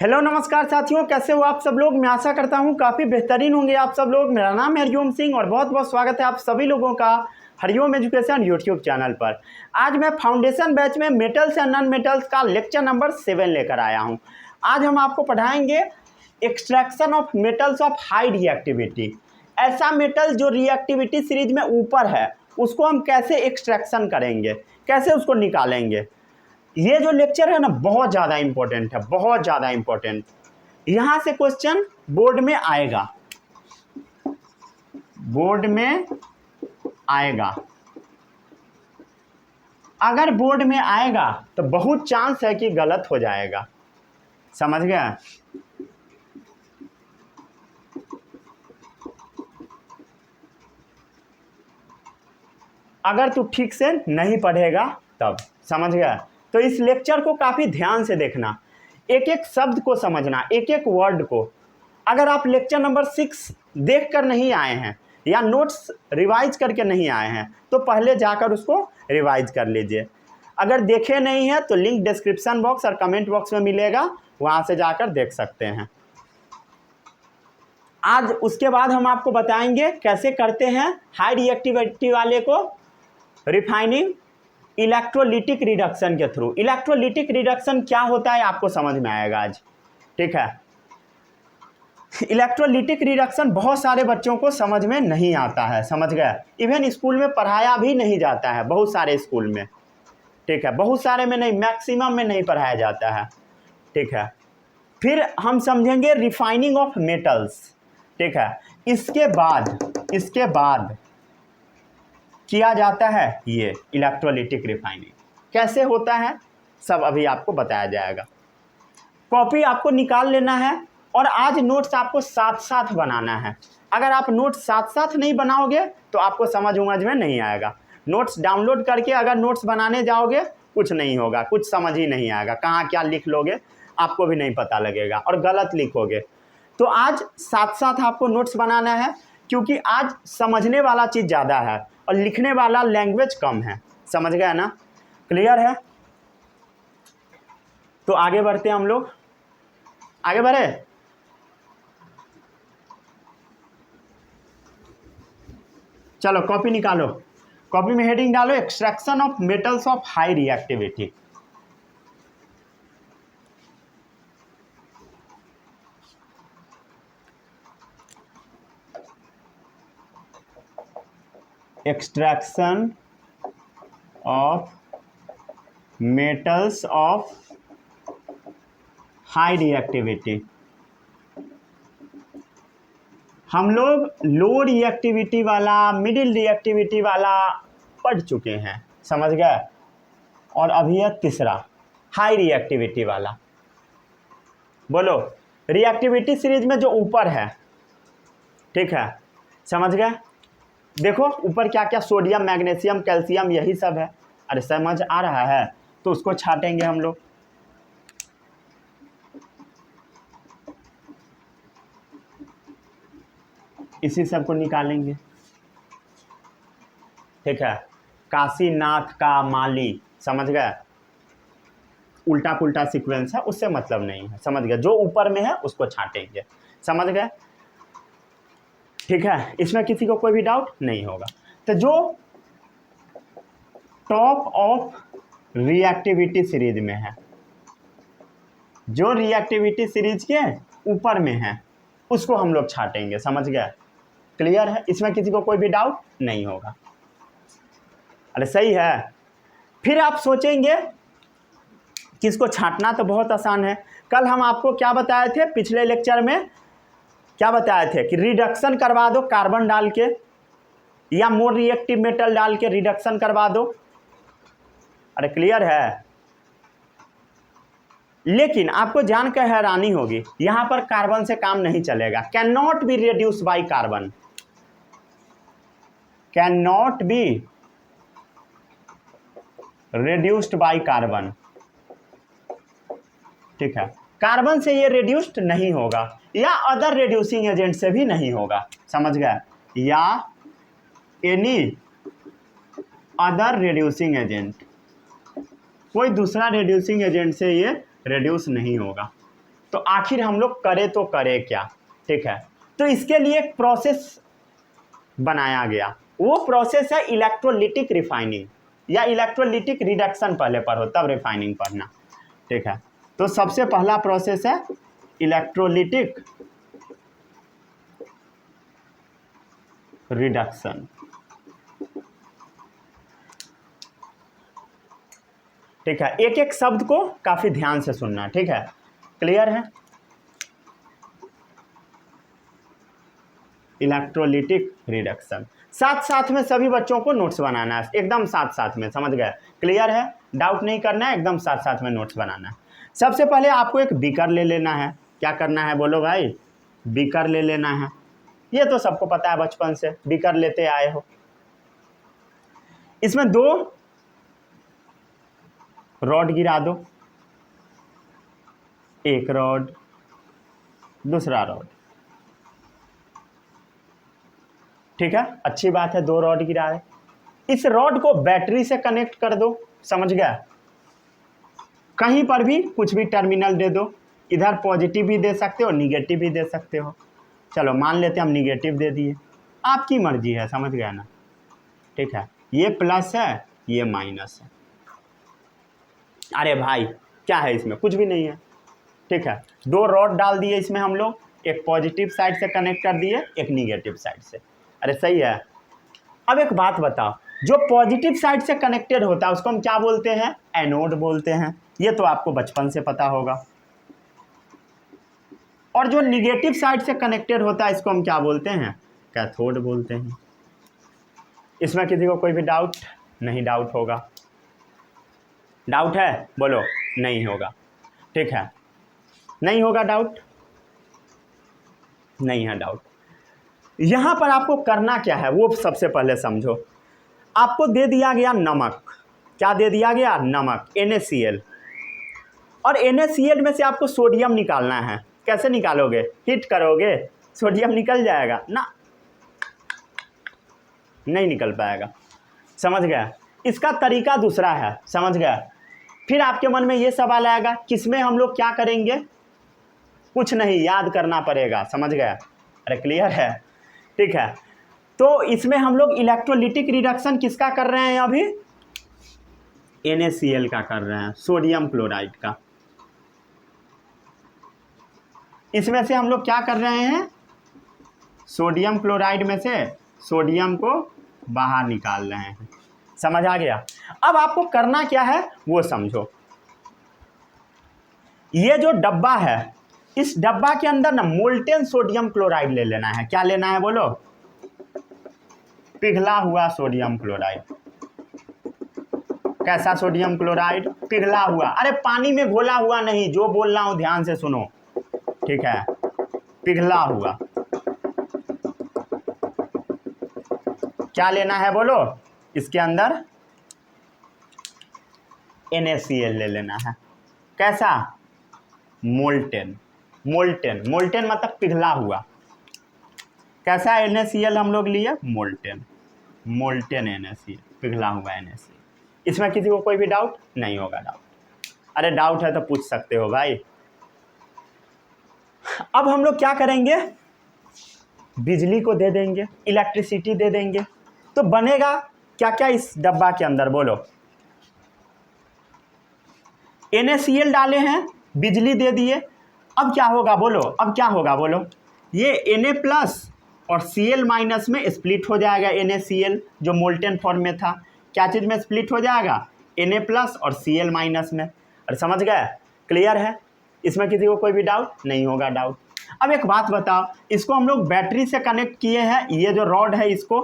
Hello नमस्कार साथियों, कैसे हो आप सब लोग। मैं आशा करता हूँ काफ़ी बेहतरीन होंगे आप सब लोग। मेरा नाम है हरिओम सिंह और बहुत बहुत स्वागत है आप सभी लोगों का हरिओम एजुकेशन यूट्यूब चैनल पर। आज मैं फाउंडेशन बैच में मेटल्स एंड नॉन मेटल्स का लेक्चर नंबर 7 लेकर आया हूँ। आज हम आपको पढ़ाएंगे extraction of metals of high reactivity. ऐसा मेटल जो रिएक्टिविटी सीरीज में ऊपर है उसको हम कैसे एक्सट्रैक्शन करेंगे, कैसे उसको निकालेंगे। ये जो लेक्चर है ना बहुत ज़्यादा इंपॉर्टेंट है, बहुत ज़्यादा इंपॉर्टेंट। यहाँ से क्वेश्चन बोर्ड में आएगा, बोर्ड में आएगा। अगर बोर्ड में आएगा तो बहुत चांस है कि गलत हो जाएगा, समझ गया। अगर तू ठीक से नहीं पढ़ेगा तब, समझ गया। तो इस लेक्चर को काफ़ी ध्यान से देखना, एक एक शब्द को समझना, एक एक वर्ड को। अगर आप लेक्चर नंबर 6 देख कर नहीं आए हैं या नोट्स रिवाइज करके नहीं आए हैं तो पहले जाकर उसको रिवाइज कर लीजिए। अगर देखे नहीं हैं तो लिंक डिस्क्रिप्शन बॉक्स और कमेंट बॉक्स में मिलेगा, वहाँ से जाकर देख सकते हैं। आज उसके बाद हम आपको बताएंगे कैसे करते हैं हाई रिएक्टिविटी वाले को रिफाइनिंग इलेक्ट्रोलिटिक रिडक्शन के थ्रू। इलेक्ट्रोलिटिक रिडक्शन क्या होता है आपको समझ में आएगा आज, ठीक है। इलेक्ट्रोलिटिक रिडक्शन बहुत सारे बच्चों को समझ में नहीं आता है, समझ गए। इवन स्कूल में पढ़ाया भी नहीं जाता है, बहुत सारे स्कूल में, ठीक है। बहुत सारे में नहीं, मैक्सिमम में नहीं पढ़ाया जाता है, ठीक है। फिर हम समझेंगे रिफाइनिंग ऑफ मेटल्स, ठीक है। इसके बाद किया जाता है ये इलेक्ट्रोलिटिक रिफाइनिंग। कैसे होता है सब अभी आपको बताया जाएगा। कॉपी आपको निकाल लेना है और आज नोट्स आपको साथ साथ बनाना है। अगर आप नोट्स साथ साथ नहीं बनाओगे तो आपको समझ में नहीं आएगा। नोट्स डाउनलोड करके अगर नोट्स बनाने जाओगे कुछ नहीं होगा, कुछ समझ ही नहीं आएगा, कहाँ क्या लिख लोगे आपको भी नहीं पता लगेगा और गलत लिखोगे। तो आज साथ साथ आपको नोट्स बनाना है, क्योंकि आज समझने वाला चीज़ ज़्यादा है और लिखने वाला लैंग्वेज कम है, समझ गया ना। क्लियर है। तो आगे बढ़ते हैं हम लोग, आगे बढ़े। चलो कॉपी निकालो, कॉपी में हेडिंग डालो extraction of metals of high reactivity. Extraction of metals of high reactivity. हम लोग लो रिएक्टिविटी वाला, मिडिल रिएक्टिविटी वाला पढ़ चुके हैं, समझ गए। और अभी है तीसरा हाई रिएक्टिविटी वाला। बोलो रिएक्टिविटी सीरीज में जो ऊपर है, ठीक है, समझ गए। देखो ऊपर क्या क्या, सोडियम, मैग्नीशियम, कैल्शियम, यही सब है। अरे समझ आ रहा है तो उसको छाटेंगे हम लोग। इसी सब को निकालेंगे, ठीक है। काशीनाथ का माली, समझ गए। उल्टा पुल्टा सीक्वेंस है, उससे मतलब नहीं है, समझ गए। जो ऊपर में है उसको छाटेंगे, समझ गए, ठीक है। इसमें किसी को कोई भी डाउट नहीं होगा। तो जो टॉप ऑफ रिएक्टिविटी सीरीज में है, जो रिएक्टिविटी सीरीज के ऊपर में है उसको हम लोग छाटेंगे, समझ गए। क्लियर है, इसमें किसी को कोई भी डाउट नहीं होगा। अरे सही है। फिर आप सोचेंगे कि इसको छांटना तो बहुत आसान है। कल हम आपको क्या बताए थे, पिछले लेक्चर में क्या बताए थे कि रिडक्शन करवा दो कार्बन डाल के या मोर रिएक्टिव मेटल डाल के रिडक्शन करवा दो। अरे क्लियर है। लेकिन आपको जानकर हैरानी होगी, यहां पर कार्बन से काम नहीं चलेगा। Can not be reduced by carbon, can not be reduced by carbon, ठीक है। कार्बन से ये रिड्यूस्ड नहीं होगा या अदर रिड्यूसिंग एजेंट से भी नहीं होगा, समझ गए, या एनी अदर रिड्यूसिंग एजेंट, कोई दूसरा रिड्यूसिंग एजेंट से ये रिड्यूस नहीं होगा। तो आखिर हम लोग करें तो करें क्या, ठीक है। तो इसके लिए एक प्रोसेस बनाया गया, वो प्रोसेस है इलेक्ट्रोलिटिक रिफाइनिंग या इलेक्ट्रोलिटिक रिडक्शन। पहले पढ़ो तब रिफाइनिंग पढ़ना, ठीक है। तो सबसे पहला प्रोसेस है इलेक्ट्रोलिटिक रिडक्शन, ठीक है। एक एक शब्द को काफी ध्यान से सुनना, ठीक है। क्लियर है? इलेक्ट्रोलिटिक रिडक्शन, साथ साथ में सभी बच्चों को नोट्स बनाना है, एकदम साथ साथ में, समझ गए? क्लियर है? डाउट नहीं करना है, एकदम साथ साथ में नोट्स बनाना है। सबसे पहले आपको एक बीकर ले लेना है। क्या करना है बोलो भाई? बीकर ले लेना है। ये तो सबको पता है, बचपन से बीकर लेते आए हो। इसमें 2 रॉड गिरा दो, एक रॉड, दूसरा रॉड, ठीक है। अच्छी बात है, 2 रॉड गिरा है। इस रॉड को बैटरी से कनेक्ट कर दो, समझ गया? कहीं पर भी कुछ भी टर्मिनल दे दो, इधर पॉजिटिव भी दे सकते हो, निगेटिव भी दे सकते हो। चलो मान लेते हैं हम निगेटिव दे दिए, आपकी मर्जी है, समझ गया ना, ठीक है। ये प्लस है, ये माइनस है। अरे भाई क्या है इसमें? कुछ भी नहीं है, ठीक है। 2 रॉड डाल दिए इसमें हम लोग, एक पॉजिटिव साइड से कनेक्ट कर दिए, एक निगेटिव साइड से। अरे सही है। अब एक बात बताओ, जो पॉजिटिव साइड से कनेक्टेड होता है उसको हम क्या बोलते हैं? एनोड बोलते हैं। ये तो आपको बचपन से पता होगा। और जो निगेटिव साइड से कनेक्टेड होता है इसको हम क्या बोलते हैं? कैथोड बोलते हैं। इसमें किसी को कोई भी डाउट नहीं? डाउट होगा? डाउट है? बोलो। नहीं होगा, ठीक है। नहीं होगा डाउट? नहीं है डाउट। यहां पर आपको करना क्या है वो सबसे पहले समझो। आपको दे दिया गया नमक। क्या दे दिया गया? नमक, NaCl। और NaCl में से आपको सोडियम निकालना है। कैसे निकालोगे? हीट करोगे, सोडियम निकल जाएगा ना? नहीं निकल पाएगा, समझ गया? इसका तरीका दूसरा है, समझ गया? फिर आपके मन में ये सवाल आएगा, किसमें हम लोग क्या करेंगे? कुछ नहीं, याद करना पड़ेगा, समझ गया? अरे क्लियर है, ठीक है। तो इसमें हम लोग इलेक्ट्रोलिटिक रिडक्शन किसका कर रहे हैं? अभी NaCl का कर रहे हैं, सोडियम क्लोराइड का। इसमें से हम लोग क्या कर रहे हैं? सोडियम क्लोराइड में से सोडियम को बाहर निकाल रहे हैं। समझ आ गया? अब आपको करना क्या है वो समझो। ये जो डब्बा है, इस डब्बा के अंदर ना मोल्टेन सोडियम क्लोराइड ले लेना है। क्या लेना है बोलो? पिघला हुआ सोडियम क्लोराइड। कैसा सोडियम क्लोराइड? पिघला हुआ। अरे पानी में घोला हुआ नहीं, जो बोल रहा हूं ध्यान से सुनो, ठीक है। पिघला हुआ। क्या लेना है बोलो? इसके अंदर NaCl ले लेना है। कैसा? मोल्टेन। मोल्टेन, मोल्टेन मतलब पिघला हुआ। कैसा NaCl हम लोग लिए? मोल्टेन। मोल्टेन NaCl, पिघला हुआ NaCl। इसमें किसी को कोई भी डाउट नहीं होगा? डाउट? अरे डाउट है तो पूछ सकते हो भाई। अब हम लोग क्या करेंगे? बिजली को दे देंगे, इलेक्ट्रिसिटी दे देंगे। तो बनेगा क्या क्या इस डब्बा के अंदर बोलो? NaCl डाले हैं, बिजली दे दिए। अब क्या होगा बोलो? अब क्या होगा बोलो? ये Na प्लस और Cl माइनस में स्प्लिट हो जाएगा। NaCl जो मोल्टेन फॉर्म में था, क्या चीज़ में स्प्लिट हो जाएगा? Na प्लस और Cl माइनस में। अरे समझ गए? क्लियर है? इसमें किसी को कोई भी डाउट नहीं होगा? डाउट। अब एक बात बताओ, इसको हम लोग बैटरी से कनेक्ट किए हैं, ये जो रॉड है इसको,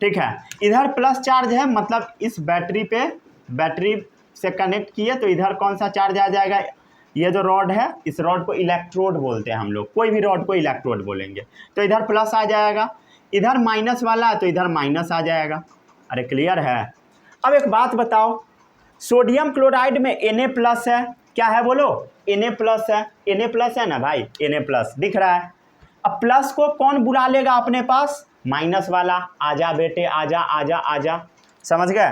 ठीक है। इधर प्लस चार्ज है, मतलब इस बैटरी पे, बैटरी से कनेक्ट किए तो इधर कौन सा चार्ज आ जाएगा? ये जो रॉड है, इस रॉड को इलेक्ट्रोड बोलते हैं हम लोग। कोई भी रॉड को इलेक्ट्रोड बोलेंगे। तो इधर प्लस आ जाएगा, इधर माइनस वाला है तो इधर माइनस आ जाएगा। अरे क्लियर है? अब एक बात बताओ, सोडियम क्लोराइड में Na प्लस है। क्या है बोलो? Na प्लस है। Na प्लस है ना भाई? Na प्लस दिख रहा है। अब प्लस को कौन बुला लेगा अपने पास? माइनस वाला। आजा बेटे, आजा आजा आजा, समझ गए?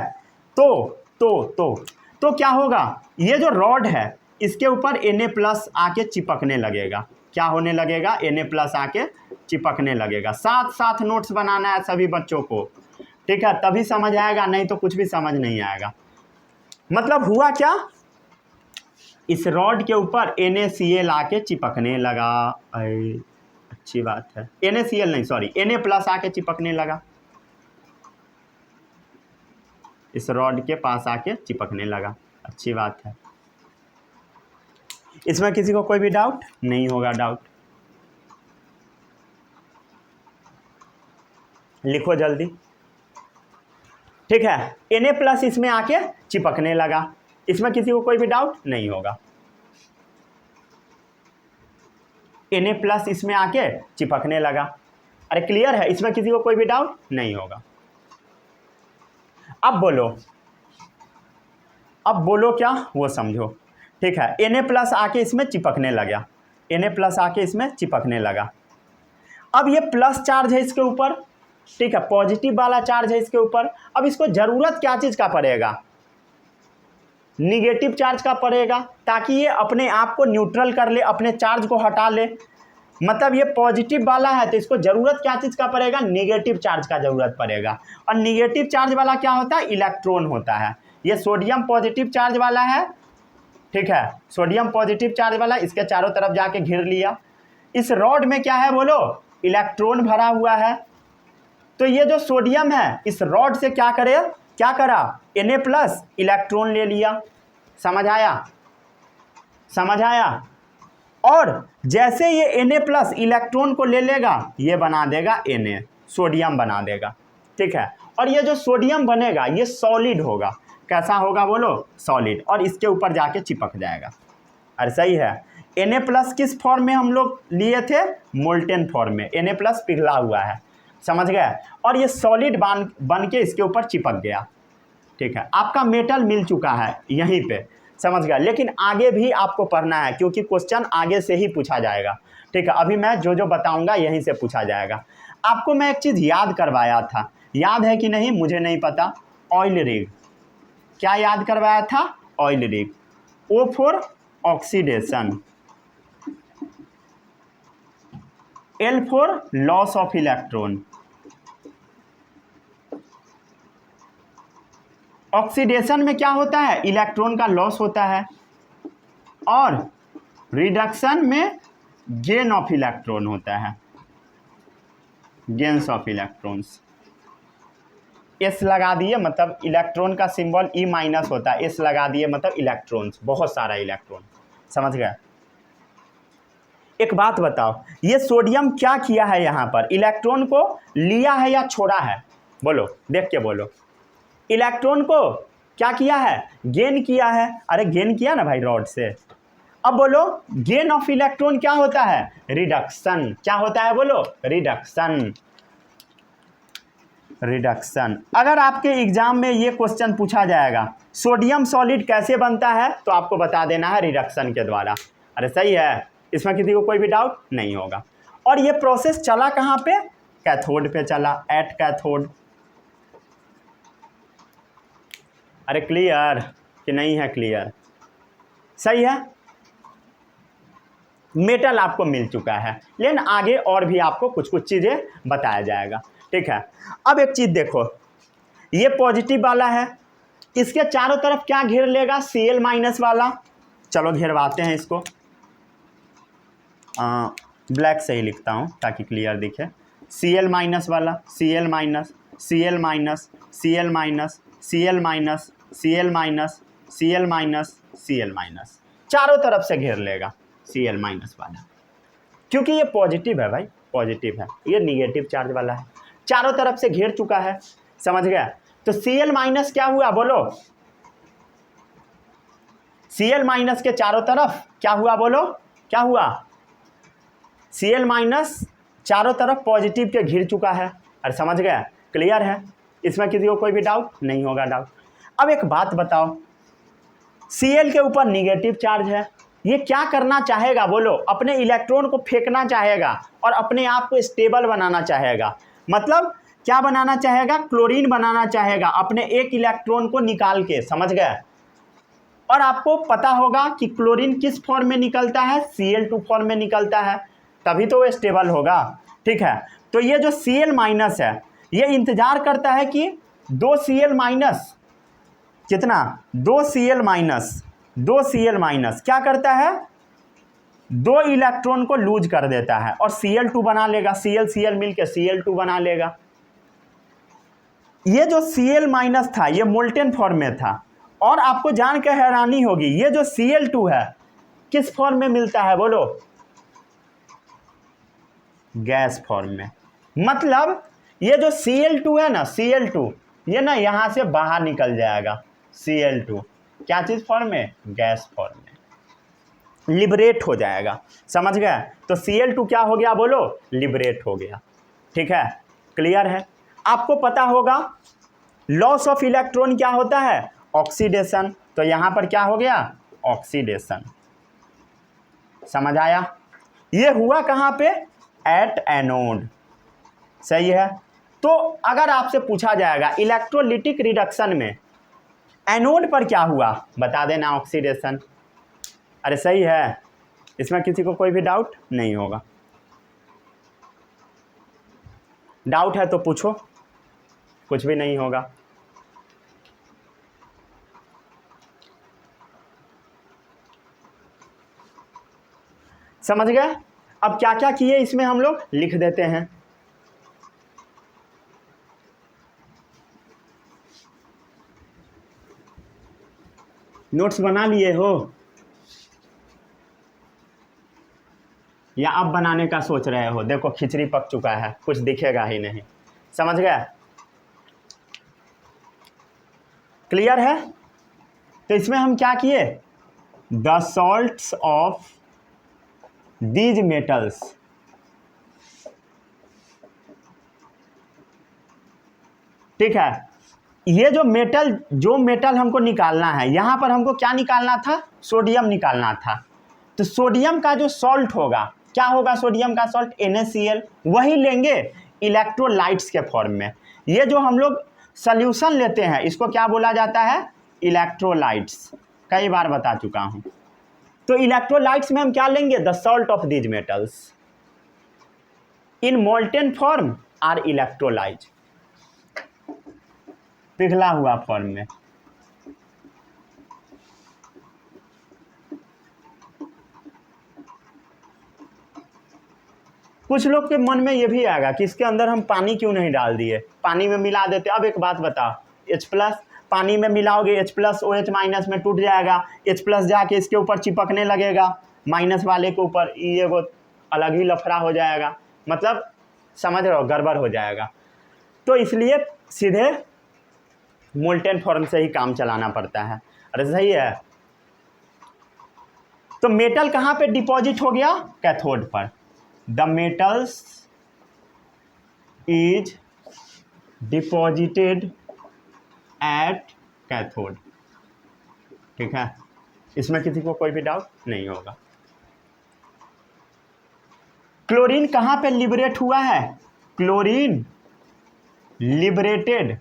तो क्या होगा? ये जो रॉड है इसके ऊपर Na+ आके चिपकने लगेगा। क्या होने लगेगा? Na+ आके चिपकने लगेगा। साथ साथ नोट्स बनाना है सभी बच्चों को, ठीक है, तभी समझ आएगा, नहीं तो कुछ भी समझ नहीं आएगा। मतलब हुआ क्या, इस रॉड के ऊपर NaCl आके चिपकने लगा। अच्छी बात है, NaCl नहीं, सॉरी, Na+ आके चिपकने लगा, इस रॉड के पास आके चिपकने लगा। अच्छी बात है। इसमें किसी को कोई भी डाउट नहीं होगा? डाउट लिखो जल्दी, ठीक है। Na+ इसमें आके चिपकने लगा, इसमें किसी को कोई भी डाउट नहीं होगा। Na+ इसमें आके चिपकने लगा, अरे क्लियर है, इसमें किसी को कोई भी डाउट नहीं होगा। अब बोलो क्या वो समझो, ठीक है। Na+ आके इसमें चिपकने लगा, Na+ आके इसमें चिपकने लगा। अब ये प्लस चार्ज है इसके ऊपर, ठीक है, पॉजिटिव वाला चार्ज है इसके ऊपर। अब इसको जरूरत क्या चीज का पड़ेगा? निगेटिव चार्ज का पड़ेगा, ताकि ये अपने आप को न्यूट्रल कर ले, अपने चार्ज को हटा ले। मतलब ये पॉजिटिव वाला है तो इसको जरूरत क्या चीज का पड़ेगा? निगेटिव चार्ज का जरूरत पड़ेगा। और निगेटिव चार्ज वाला क्या होता है? इलेक्ट्रॉन होता है। ये सोडियम पॉजिटिव चार्ज वाला है, ठीक है, सोडियम पॉजिटिव चार्ज वाला, इसके चारों तरफ जाके घेर लिया। इस रॉड में क्या है बोलो? इलेक्ट्रॉन भरा हुआ है। तो ये जो सोडियम है इस रॉड से क्या करा? Na+ इलेक्ट्रॉन ले लिया। समझ आया? और जैसे ये Na+ इलेक्ट्रॉन को ले लेगा, ये बना देगा Na, सोडियम बना देगा, ठीक है। और ये जो सोडियम बनेगा ये सॉलिड होगा। कैसा होगा बोलो? सॉलिड। और इसके ऊपर जाके चिपक जाएगा। अरे सही है। Na+ किस फॉर्म में हम लोग लिए थे? मोल्टेन फॉर्म में। Na+ पिघला हुआ है, समझ गए। और ये सॉलिड बन के इसके ऊपर चिपक गया, ठीक है। आपका मेटल मिल चुका है यहीं पे, समझ गया। लेकिन आगे भी आपको पढ़ना है, क्योंकि क्वेश्चन आगे से ही पूछा जाएगा, ठीक है। अभी मैं जो बताऊंगा यहीं से पूछा जाएगा। आपको मैं एक चीज़ याद करवाया था, याद है कि नहीं मुझे नहीं पता। ऑयल रिग, क्या याद करवाया था? Oil rig. O for oxidation, L for loss of electron. Oxidation में क्या होता है? इलेक्ट्रॉन का लॉस होता है। और रिडक्शन में गेन ऑफ इलेक्ट्रॉन होता है, गेन्स ऑफ इलेक्ट्रॉन्स। S लगा दिए, मतलब इलेक्ट्रॉन का सिंबल E- होता है, S लगा दिए मतलब इलेक्ट्रॉन्स, बहुत सारा इलेक्ट्रॉन, समझ गए। एक बात बताओ, ये सोडियम क्या किया है यहाँ पर? इलेक्ट्रॉन को लिया है या छोड़ा है? बोलो, देख के बोलो। इलेक्ट्रॉन को क्या किया है? गेन किया है। अरे गेन किया ना भाई रॉड से। अब बोलो, गेन ऑफ इलेक्ट्रॉन क्या होता है? रिडक्शन। क्या होता है बोलो? रिडक्शन। अगर आपके एग्जाम में ये क्वेश्चन पूछा जाएगा, सोडियम सॉलिड कैसे बनता है, तो आपको बता देना है रिडक्शन के द्वारा। अरे सही है, इसमें किसी को कोई भी डाउट नहीं होगा। और ये प्रोसेस चला कहाँ पे? कैथोड पे चला, एट कैथोड। अरे क्लियर कि नहीं है? क्लियर, सही है। मेटल आपको मिल चुका है, लेकिन आगे और भी आपको कुछ चीज़ें बताया जाएगा, ठीक है। अब एक चीज़ देखो, ये पॉजिटिव वाला है, इसके चारों तरफ क्या घेर लेगा? Cl- वाला। चलो घेरवाते हैं इसको, ब्लैक से ही लिखता हूँ ताकि क्लियर दिखे। Cl- वाला, Cl-, Cl-, Cl-, Cl-, Cl-, Cl-, चारों तरफ से घेर लेगा Cl- वाला, क्योंकि ये पॉजिटिव है भाई, पॉजिटिव है। ये निगेटिव चार्ज वाला है, चारों तरफ से घेर चुका है, समझ गया। तो Cl- क्या हुआ बोलो? Cl- के चारों तरफ क्या हुआ बोलो? क्या हुआ? Cl- चारों तरफ पॉजिटिव के घिर चुका है। अरे समझ गया? क्लियर है? इसमें किसी को कोई भी डाउट नहीं होगा? डाउट। अब एक बात बताओ, Cl के ऊपर निगेटिव चार्ज है, ये क्या करना चाहेगा बोलो? अपने इलेक्ट्रॉन को फेंकना चाहेगा और अपने आप को स्टेबल बनाना चाहेगा। मतलब क्या बनाना चाहेगा? क्लोरीन बनाना चाहेगा, अपने एक इलेक्ट्रॉन को निकाल के, समझ गए? और आपको पता होगा कि क्लोरीन किस फॉर्म में निकलता है, Cl2 फॉर्म में निकलता है, तभी तो वो स्टेबल होगा। ठीक है, तो ये जो Cl माइनस है ये इंतजार करता है कि 2 Cl माइनस, कितना, 2 Cl माइनस क्या करता है, 2 इलेक्ट्रॉन को लूज कर देता है और Cl2 बना लेगा, Cl मिलकर Cl2 बना लेगा। ये जो Cl माइनस था ये मोल्टेन फॉर्म में था, और आपको जान के हैरानी होगी ये जो Cl2 है किस फॉर्म में मिलता है, बोलो, गैस फॉर्म में। मतलब ये जो Cl2 है ना, Cl2 ये ना यहां से बाहर निकल जाएगा, Cl2 क्या चीज फॉर्म में, गैस फॉर्म में, लिबरेट हो जाएगा। समझ गए? तो Cl2 क्या हो गया, बोलो, लिबरेट हो गया। ठीक है, क्लियर है? आपको पता होगा लॉस ऑफ इलेक्ट्रॉन क्या होता है, ऑक्सीडेशन। तो यहां पर क्या हो गया, ऑक्सीडेशन। समझ आया? ये हुआ कहां पे, एट एनोड। सही है। तो अगर आपसे पूछा जाएगा इलेक्ट्रोलिटिक रिडक्शन में एनोड पर क्या हुआ, बता देना, ऑक्सीडेशन। अरे सही है, इसमें किसी को कोई भी डाउट नहीं होगा। डाउट है तो पूछो, कुछ भी नहीं होगा। समझ गए? अब क्या क्या किए इसमें हम लोग लिख देते हैं। नोट्स बना लिए हो या अब बनाने का सोच रहे हो? देखो खिचड़ी पक चुका है, कुछ दिखेगा ही नहीं। समझ गए? क्लियर है? तो इसमें हम क्या किए, the salts of these metals, ठीक है, ये जो मेटल हमको निकालना है, यहां पर हमको क्या निकालना था, सोडियम निकालना था। तो सोडियम का जो सॉल्ट होगा, क्या होगा सोडियम का सॉल्ट, NaCl, वही लेंगे इलेक्ट्रोलाइट्स के फॉर्म में। ये जो हम लोग सॉल्यूशन लेते हैं इसको क्या बोला जाता है, इलेक्ट्रोलाइट्स। कई बार बता चुका हूं। तो इलेक्ट्रोलाइट्स में हम क्या लेंगे, the salt of these metals in molten form are electrolyte, पिघला हुआ फॉर्म में। कुछ लोग के मन में ये भी आएगा कि इसके अंदर हम पानी क्यों नहीं डाल दिए, पानी में मिला देते। अब एक बात बताओ, H+ पानी में मिलाओगे, H+ OH- में टूट जाएगा, H+ जाके इसके ऊपर चिपकने लगेगा माइनस वाले के ऊपर, ये वो अलग ही लफड़ा हो जाएगा। मतलब समझ रहे हो, गड़बड़ हो जाएगा। तो इसलिए सीधे मोल्टेन फॉर्म से ही काम चलाना पड़ता है। अरे सही है। तो मेटल कहाँ पे डिपॉजिट हो गया, कैथोड पर। The metals is deposited at cathode. ठीक है, इसमें किसी को कोई भी डाउट नहीं होगा। क्लोरीन कहाँ पे लिबरेट हुआ है, chlorine liberated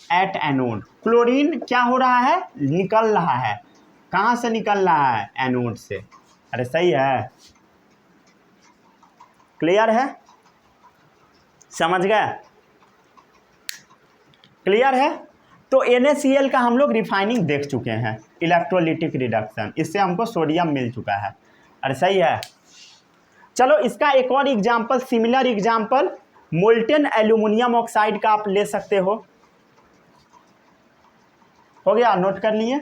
at anode. Chlorine क्या हो रहा है, निकल रहा है। कहाँ से निकल रहा है, एनोड से। अरे सही है, क्लियर है, समझ गए, क्लियर है। तो NaCl का हम लोग रिफाइनिंग देख चुके हैं, इलेक्ट्रोलिटिक रिडक्शन, इससे हमको सोडियम मिल चुका है। अरे सही है। चलो इसका एक और example, similar example molten aluminium oxide का आप ले सकते हो गया, नोट कर लिए।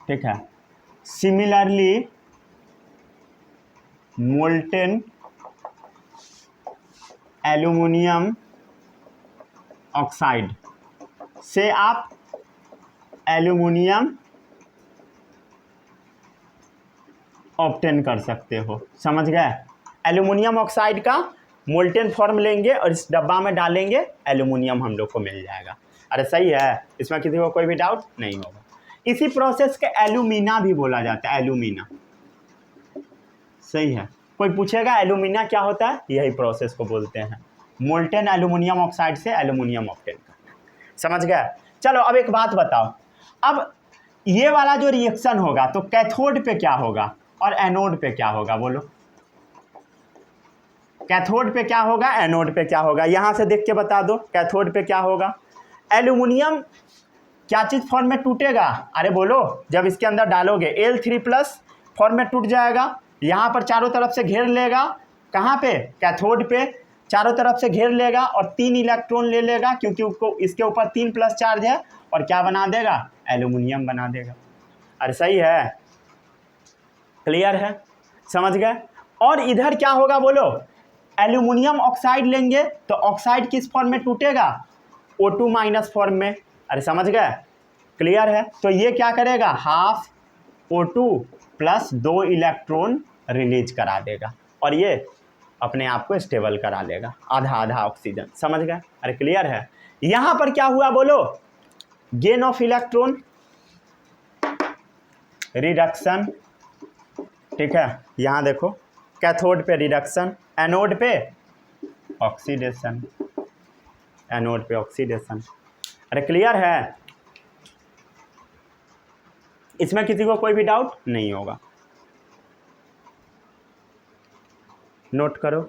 ठीक है, सिमिलरली मोल्टेन एल्यूमिनियम ऑक्साइड से आप एल्यूमिनियम ऑब्टेन कर सकते हो। समझ गए? एल्यूमिनियम ऑक्साइड का मोल्टेन फॉर्म लेंगे और इस डब्बा में डालेंगे, एल्यूमिनियम हम लोग को मिल जाएगा। अरे सही है, इसमें किसी को कोई भी डाउट नहीं होगा। इसी प्रोसेस के एल्यूमिना भी बोला जाता है, एल्यूमिना। सही है, कोई पूछेगा एल्यूमिना क्या होता है, यही प्रोसेस को बोलते हैं, मोल्टेन एल्यूमिनियम ऑक्साइड से एल्यूमिनियम ऑक्टेन करना। समझ गए। चलो अब एक बात बताओ, अब ये वाला जो रिएक्शन होगा तो कैथोड पे क्या होगा और एनोड पे क्या होगा, बोलो। कैथोड पे क्या होगा, एनोड पे क्या होगा, यहां से देख के बता दो। कैथोड पे क्या होगा, एल्यूमिनियम क्या चीज फॉर्म में टूटेगा, अरे बोलो, जब इसके अंदर डालोगे Al3+ फॉर्म में टूट जाएगा, यहाँ पर चारों तरफ से घेर लेगा, कहाँ पे, कैथोड पे चारों तरफ से घेर लेगा और 3 इलेक्ट्रॉन ले लेगा, क्योंकि उसको इसके ऊपर 3+ चार्ज है, और क्या बना देगा, एल्यूमिनियम बना देगा। अरे सही है, क्लियर है, समझ गए। और इधर क्या होगा बोलो, एल्यूमिनियम ऑक्साइड लेंगे तो ऑक्साइड किस फॉर्म में टूटेगा, O2- फॉर्म में। अरे समझ गए, क्लियर है। तो ये क्या करेगा, हाफ O2 + 2 इलेक्ट्रॉन रिलीज करा देगा, और ये अपने आप को स्टेबल करा लेगा, आधा आधा ऑक्सीजन। समझ गए, अरे क्लियर है। यहां पर क्या हुआ बोलो, गेन ऑफ इलेक्ट्रॉन, रिडक्शन, ठीक है। यहां देखो, कैथोड पे रिडक्शन, एनोड पे ऑक्सीडेशन, एनोड पे ऑक्सीडेशन। अरे क्लियर है, इसमें किसी को कोई भी डाउट नहीं होगा, नोट करो।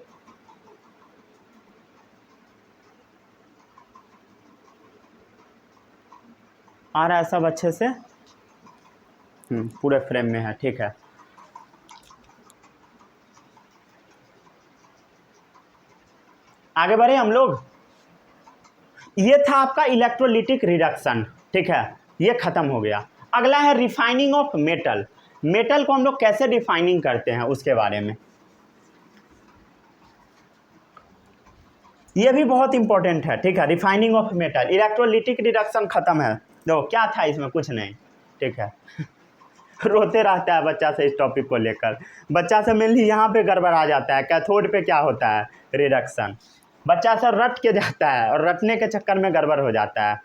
आ रहा है सब अच्छे से, पूरे फ्रेम में है, ठीक है। आगे बढ़े हम लोग। ये था आपका इलेक्ट्रोलिटिक रिडक्शन, ठीक है, ये खत्म हो गया। अगला है रिफाइनिंग ऑफ मेटल। मेटल को हम लोग कैसे रिफाइनिंग करते हैं उसके बारे में, ये भी बहुत इंपॉर्टेंट है, ठीक है। Refining of metal, electrolytic reduction खत्म है। देखो क्या था इसमें, कुछ नहीं, ठीक है। रोते रहता है बच्चा से इस टॉपिक को लेकर, बच्चा से मेनली यहाँ पे गड़बड़ आ जाता है। कैथोड पे क्या होता है, रिडक्शन, बच्चा से रट के जाता है और रटने के चक्कर में गड़बड़ हो जाता है।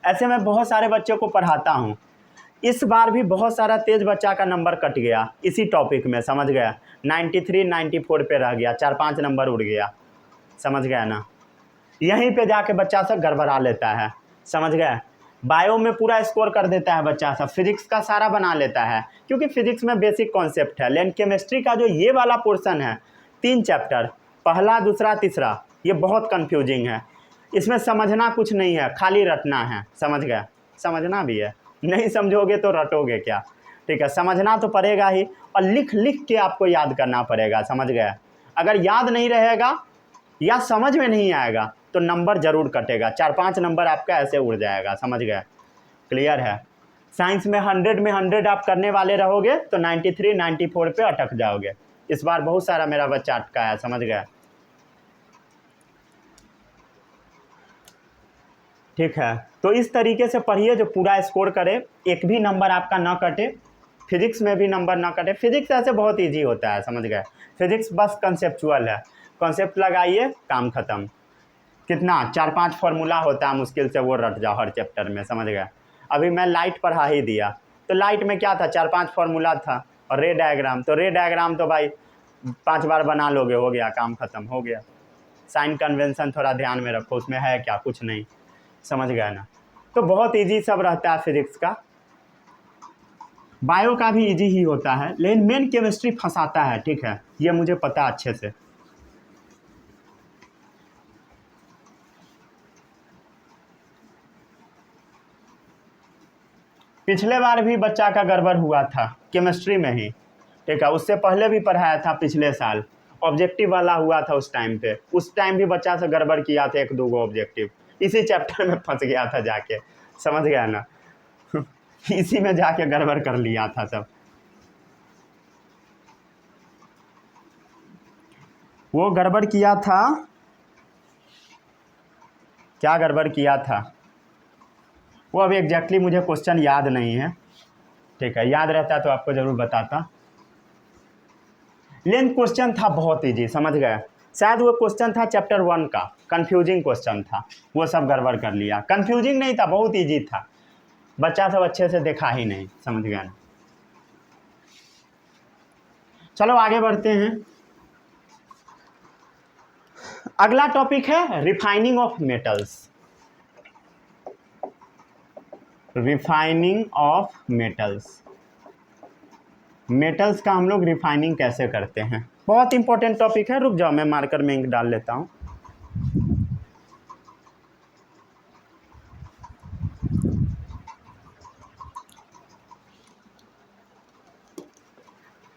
ऐसे मैं बहुत सारे बच्चों को पढ़ाता हूँ, इस बार भी बहुत सारा तेज बच्चा का नंबर कट गया इसी टॉपिक में, समझ गया। 93 94 पे रह गया, 4-5 नंबर उड़ गया, समझ गया ना। यहीं पे जाके बच्चा सब गड़बड़ा लेता है, समझ गए। बायो में पूरा स्कोर कर देता है बच्चा सब, फिजिक्स का सारा बना लेता है, क्योंकि फिजिक्स में बेसिक कॉन्सेप्ट है। लेकिन केमिस्ट्री का जो ये वाला पोर्शन है, 3 चैप्टर, पहला दूसरा तीसरा, ये बहुत कन्फ्यूजिंग है। इसमें समझना कुछ नहीं है, खाली रटना है, समझ गए। समझना भी है, नहीं समझोगे तो रटोगे क्या, ठीक है। समझना तो पड़ेगा ही, और लिख लिख के आपको याद करना पड़ेगा, समझ गए। अगर याद नहीं रहेगा या समझ में नहीं आएगा तो नंबर जरूर कटेगा, 4-5 नंबर आपका ऐसे उड़ जाएगा, समझ गए, क्लियर है। साइंस में 100 में 100 आप करने वाले रहोगे तो 93 94 पे अटक जाओगे। इस बार बहुत सारा मेरा बच्चा अटका है, समझ गए, ठीक है। तो इस तरीके से पढ़िए जो पूरा स्कोर करे, एक भी नंबर आपका ना कटे, फिजिक्स में भी नंबर ना कटे। फिजिक्स ऐसे बहुत ईजी होता है, समझ गए। फिजिक्स बस कंसेप्चुअल है, कॉन्सेप्ट लगाइए, काम खत्म। कितना 4-5 फार्मूला होता है मुश्किल से, वो रट जाओ हर चैप्टर में, समझ गए। अभी मैं लाइट पढ़ा ही दिया, तो लाइट में क्या था, 4-5 फार्मूला था, और रे डायग्राम, तो रे डायग्राम तो भाई 5 बार बना लोगे, हो गया, काम खत्म, हो गया। साइन कन्वेंशन थोड़ा ध्यान में रखो, उसमें है क्या, कुछ नहीं, समझ गए ना। तो बहुत ईजी सब रहता है फिजिक्स का, बायो का भी ईजी ही होता है, लेकिन मेन केमिस्ट्री फंसाता है, ठीक है, ये मुझे पता अच्छे से। पिछले बार भी बच्चा का गड़बड़ हुआ था केमिस्ट्री में ही, ठीक है। उससे पहले भी पढ़ाया था, पिछले साल ऑब्जेक्टिव वाला हुआ था उस टाइम पे, उस टाइम भी बच्चा से गड़बड़ किया था, 1-2 गो ऑब्जेक्टिव, इसी चैप्टर में फंस गया था जाके, समझ गया ना। इसी में जाके गड़बड़ कर लिया था सब। वो गड़बड़ किया था, क्या गड़बड़ किया था वो अभी एग्जैक्टली मुझे क्वेश्चन याद नहीं है, ठीक है, याद रहता तो आपको ज़रूर बताता। लेकिन क्वेश्चन था बहुत ईजी, समझ गए। शायद वो क्वेश्चन था चैप्टर 1 का, कंफ्यूजिंग क्वेश्चन था, वो सब गड़बड़ कर लिया। कंफ्यूजिंग नहीं था, बहुत ईजी था, बच्चा सब अच्छे से देखा ही नहीं, समझ गया ना। चलो आगे बढ़ते हैं। अगला टॉपिक है refining of metals. Refining of metals, metals का हम लोग रिफाइनिंग कैसे करते हैं, बहुत इंपॉर्टेंट टॉपिक है। रुक जाओ, मैं मार्कर में इंक डाल लेता हूँ।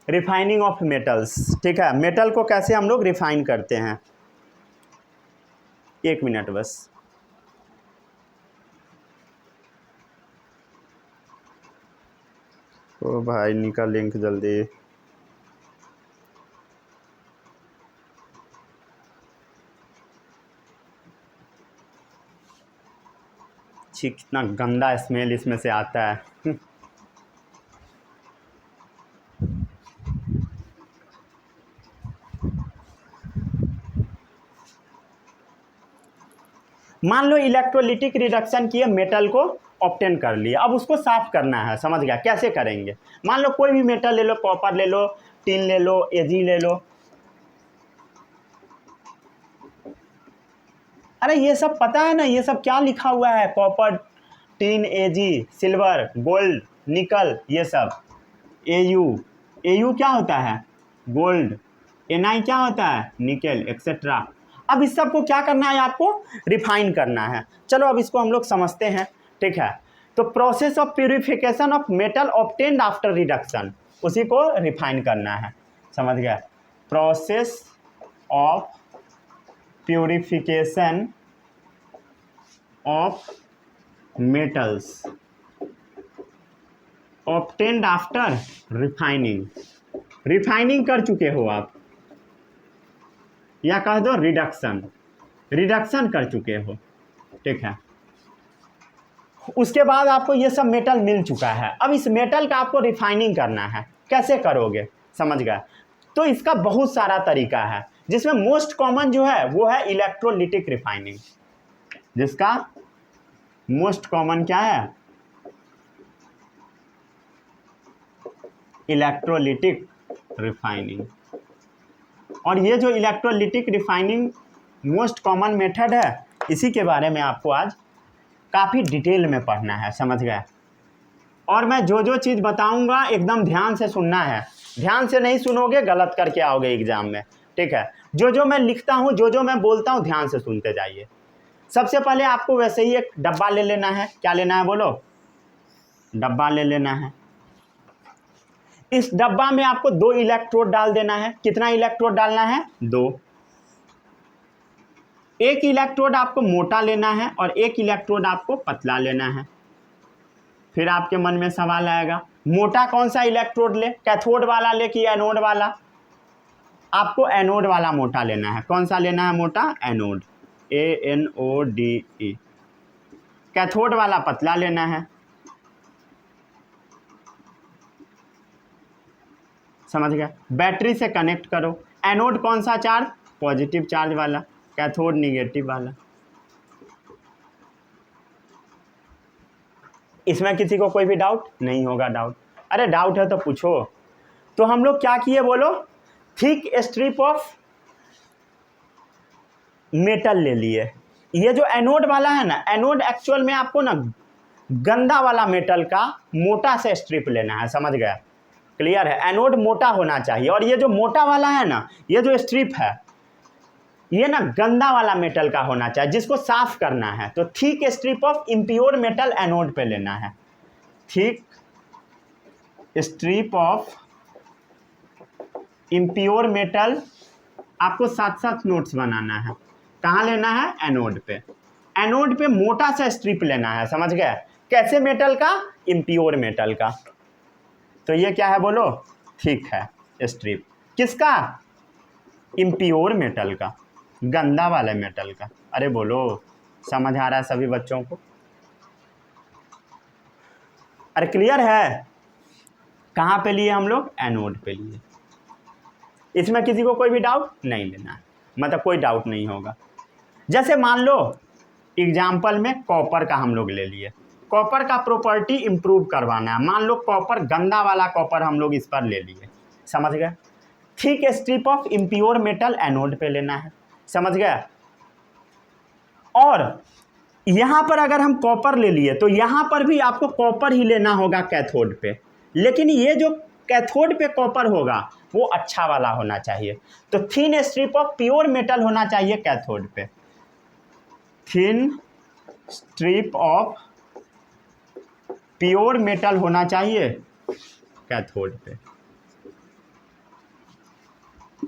रिफाइनिंग ऑफ मेटल्स, ठीक है। मेटल को कैसे हम लोग रिफाइन करते हैं, एक मिनट बस। ओ भाई निकल लिंक जल्दी। छी, कितना गंदा स्मेल इसमें से आता है। मान लो इलेक्ट्रोलिटिक रिडक्शन किए, मेटल को ऑब्टेन कर लिया, अब उसको साफ करना है, समझ गया कैसे करेंगे। मान लो कोई भी मेटल ले लो, कॉपर ले लो, टिन ले लो, एजी ले लो। अरे ये सब पता है ना, ये सब क्या लिखा हुआ है, कॉपर, टिन, एजी, सिल्वर, गोल्ड, निकल, ये सब। एयू, एयू क्या होता है, गोल्ड। एनआई क्या होता है, निकल, एक्सेट्रा। अब इस सब को क्या करना है, आपको रिफाइन करना है। चलो अब इसको हम लोग समझते हैं, ठीक है। तो process of purification of metal obtained after reduction, उसी को रिफाइन करना है, समझ गया। Process of purification of metals obtained after refining, refining कर चुके हो आप, या कह दो रिडक्शन, रिडक्शन कर चुके हो, ठीक है। उसके बाद आपको ये सब मेटल मिल चुका है, अब इस मेटल का आपको रिफाइनिंग करना है। कैसे करोगे, समझ गए। तो इसका बहुत सारा तरीका है, जिसमें मोस्ट कॉमन जो है वो है इलेक्ट्रोलिटिक रिफाइनिंग, जिसका मोस्ट कॉमन क्या है, इलेक्ट्रोलिटिक रिफाइनिंग। और ये जो electrolytic refining most common method है, इसी के बारे में आपको आज काफ़ी डिटेल में पढ़ना है, समझ गए। और मैं जो जो चीज़ बताऊंगा एकदम ध्यान से सुनना है, ध्यान से नहीं सुनोगे गलत करके आओगे एग्जाम में, ठीक है। जो जो मैं लिखता हूँ, जो जो मैं बोलता हूँ, ध्यान से सुनते जाइए। सबसे पहले आपको वैसे ही एक डब्बा ले लेना है, क्या लेना है बोलो, डब्बा ले लेना है। इस डब्बा में आपको 2 इलेक्ट्रोड डाल देना है। कितना इलेक्ट्रोड डालना है, 2। एक इलेक्ट्रोड आपको मोटा लेना है और एक इलेक्ट्रोड आपको पतला लेना है। फिर आपके मन में सवाल आएगा, मोटा कौन सा इलेक्ट्रोड ले, कैथोड वाला ले कि एनोड वाला। आपको एनोड वाला मोटा लेना है। कौन सा लेना है मोटा, एनोड, ANODE। कैथोड वाला पतला लेना है, समझ गया। बैटरी से कनेक्ट करो। एनोड कौन सा चार्ज, पॉजिटिव चार्ज वाला, कैथोड निगेटिव वाला। इसमें किसी को कोई भी डाउट नहीं होगा, डाउट, अरे डाउट है तो पूछो। तो हम लोग क्या किए बोलो, थिक स्ट्रिप ऑफ मेटल ले लिए। ये जो एनोड वाला है ना, एनोड एक्चुअल में आपको ना गंदा वाला मेटल का मोटा से स्ट्रिप लेना है, समझ गया, क्लियर है। एनोड मोटा होना चाहिए, और ये जो मोटा वाला है ना, ये जो स्ट्रिप है, ये ना गंदा वाला मेटल का होना चाहिए, जिसको साफ करना है। तो thick strip of impure metal anode पे लेना है। Thick strip of impure metal, आपको साथ साथ नोट्स बनाना है। कहाँ लेना है, एनोड पे। एनोड पे मोटा सा स्ट्रिप लेना है, समझ गए। कैसे मेटल का, इम्प्योर मेटल का। तो ये क्या है बोलो, थिक है स्ट्रिप, किसका, इम्प्योर मेटल का, गंदा वाला मेटल का। अरे बोलो, समझ आ रहा है सभी बच्चों को, अरे क्लियर है। कहाँ पे लिए हम लोग, एनोड पे लिए। इसमें किसी को कोई भी डाउट नहीं लेना है, मतलब कोई डाउट नहीं होगा। जैसे मान लो एग्जाम्पल में कॉपर का हम लोग ले लिए, कॉपर का प्रॉपर्टी इंप्रूव करवाना है। मान लो कॉपर, गंदा वाला कॉपर हम लोग इस पर ले लिए, समझ गए। Thick strip of impure metal anode पे लेना है, समझ गया। और यहाँ पर अगर हम कॉपर ले लिए तो यहाँ पर भी आपको कॉपर ही लेना होगा कैथोड पे, लेकिन ये जो कैथोड पे कॉपर होगा वो अच्छा वाला होना चाहिए। तो thin strip of pure metal होना चाहिए कैथोड पे, thin strip of pure metal होना चाहिए कैथोड पे।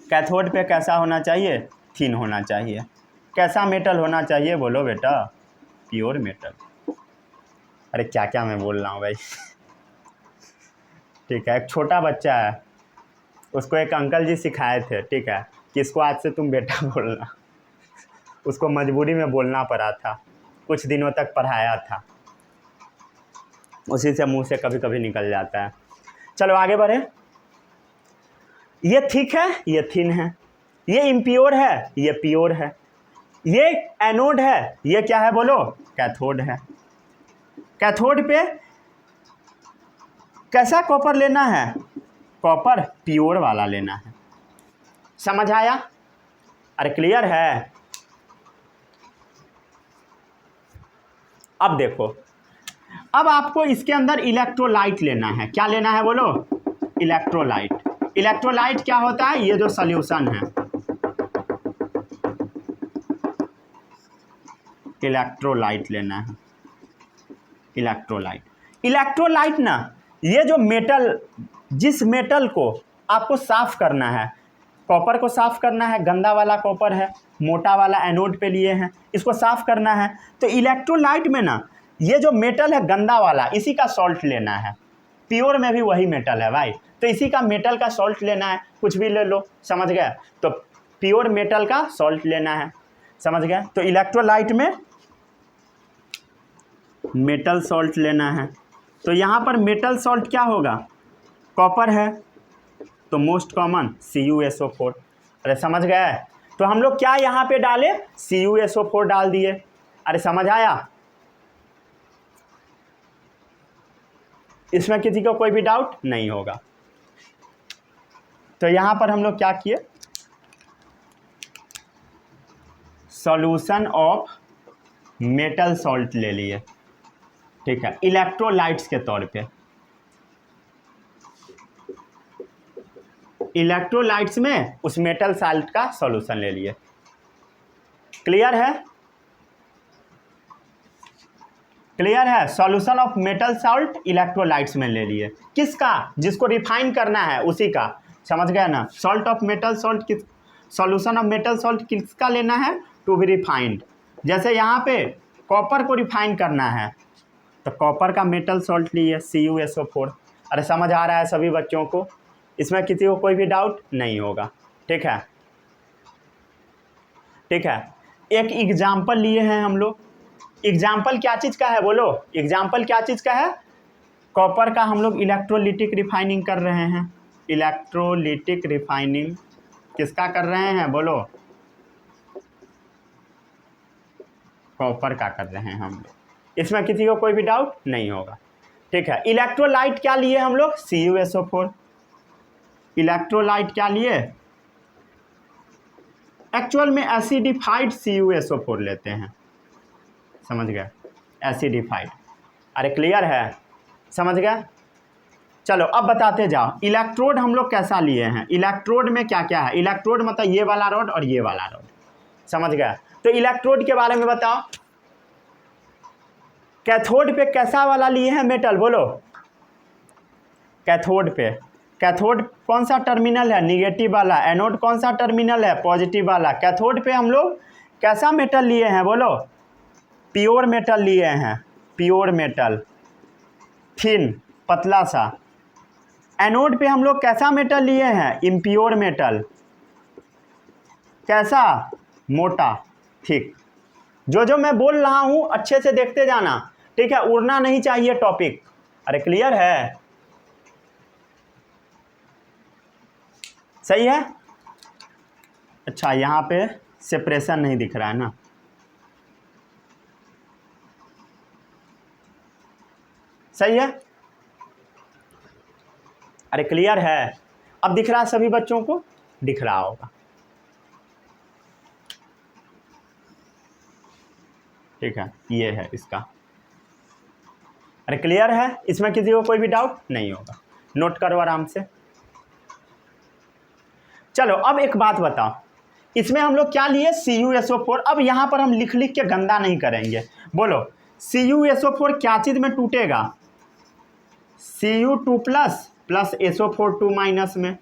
कैथोड पे कैसा होना चाहिए? थिन होना चाहिए। कैसा मेटल होना चाहिए बोलो बेटा? Pure metal. अरे क्या क्या मैं बोल रहा हूँ भाई। ठीक है, एक छोटा बच्चा है, उसको एक अंकल जी सिखाए थे, ठीक है, कि इसको आज से तुम बेटा बोलना। उसको मजबूरी में बोलना पड़ा था, कुछ दिनों तक पढ़ाया था, उसी से मुंह से कभी कभी निकल जाता है। चलो आगे बढ़े। ये थिक है, ये थिन है, ये इम्प्योर है, ये प्योर है, ये एनोड है, ये क्या है बोलो? कैथोड है। कैथोड पे कैसा कॉपर लेना है? कॉपर प्योर वाला लेना है। समझ आया? अरे क्लियर है? अब देखो, अब आपको इसके अंदर इलेक्ट्रोलाइट लेना है। क्या लेना है बोलो? इलेक्ट्रोलाइट। इलेक्ट्रोलाइट क्या होता है? ये जो सॉल्यूशन है, इलेक्ट्रोलाइट लेना है। इलेक्ट्रोलाइट, इलेक्ट्रोलाइट ना, ये जो मेटल, जिस मेटल को आपको साफ करना है, कॉपर को साफ करना है, गंदा वाला कॉपर है, मोटा वाला एनोड पे लिए हैं, इसको साफ करना है, तो इलेक्ट्रोलाइट में ना ये जो मेटल है गंदा वाला, इसी का सॉल्ट लेना है। प्योर में भी वही मेटल है भाई, तो इसी का मेटल का सॉल्ट लेना है। कुछ भी ले लो, समझ गए? तो प्योर मेटल का सॉल्ट लेना है, समझ गए? तो इलेक्ट्रोलाइट में मेटल सॉल्ट लेना है। तो यहाँ पर मेटल सॉल्ट क्या होगा? कॉपर है तो मोस्ट कॉमन CuSO4। अरे समझ गए? तो हम लोग क्या यहाँ पे डाले? CuSO4 डाल दिए। अरे समझ आया? इसमें किसी को कोई भी डाउट नहीं होगा। तो यहाँ पर हम लोग क्या किए? सॉल्यूशन ऑफ मेटल सॉल्ट ले लिए, ठीक है, इलेक्ट्रोलाइट्स के तौर पे। इलेक्ट्रोलाइट्स में उस मेटल सॉल्ट का सॉल्यूशन ले लिए। क्लियर है? क्लियर है? Solution of metal salt electrolytes में ले लिए। किसका? जिसको रिफाइन करना है उसी का। समझ गया ना? सॉल्ट ऑफ मेटल सॉल्ट किस, सॉल्यूशन ऑफ मेटल सॉल्ट किसका लेना है? To be refined. जैसे यहाँ पे कॉपर को रिफाइन करना है तो कॉपर का मेटल सॉल्ट लिए CuSO4। अरे समझ आ रहा है सभी बच्चों को? इसमें किसी को कोई भी डाउट नहीं होगा, ठीक है? ठीक है, एक एग्जाम्पल लिए हैं हम लोग। एग्जाम्पल क्या चीज़ का है बोलो? एग्जाम्पल क्या चीज़ का है? कॉपर का हम लोग इलेक्ट्रोलिटिक रिफाइनिंग कर रहे हैं। इलेक्ट्रोलिटिक रिफाइनिंग किसका कर रहे हैं बोलो? कॉपर का कर रहे हैं हम लोग। इसमें किसी को कोई भी डाउट नहीं होगा, ठीक है? इलेक्ट्रोलाइट क्या लिए हम लोग? CuSO4। इलेक्ट्रोलाइट क्या लिए? एक्चुअल में एसिडिफाइड CuSO4 लेते हैं, समझ गए? एसिडिफाइड। अरे क्लियर है? समझ गया? चलो अब बताते जाओ। इलेक्ट्रोड हम लोग कैसा लिए हैं? इलेक्ट्रोड में क्या क्या है? इलेक्ट्रोड मतलब ये वाला रॉड और ये वाला रॉड, समझ गया? तो इलेक्ट्रोड के बारे में बताओ। कैथोड पे कैसा वाला लिए हैं मेटल बोलो? कैथोड पे, कैथोड कौन सा टर्मिनल है? निगेटिव वाला। एनोड कौन सा टर्मिनल है? पॉजिटिव वाला। कैथोड पे हम लोग कैसा मेटल लिए हैं बोलो? प्योर मेटल लिए हैं, प्योर मेटल, थिन, पतला सा। एनोड पे हम लोग कैसा मेटल लिए हैं? Impure metal. कैसा? मोटा, ठीक। जो जो मैं बोल रहा हूँ अच्छे से देखते जाना, ठीक है? उड़ना नहीं चाहिए टॉपिक। अरे क्लियर है? सही है? अच्छा, यहाँ पे सेपरेशन नहीं दिख रहा है ना? सही है? अरे क्लियर है? अब दिख रहा है सभी बच्चों को? दिख रहा होगा। ठीक है, ये है इसका। अरे क्लियर है, इसमें किसी को कोई भी डाउट नहीं होगा, नोट करो आराम से। चलो अब एक बात बताओ, इसमें हम लोग क्या लिए, CuSO4। अब यहाँ पर हम लिख लिख के गंदा नहीं करेंगे। बोलो CuSO4 क्या चीज़ में टूटेगा, Cu2 प्लस SO4 2 माइनस में।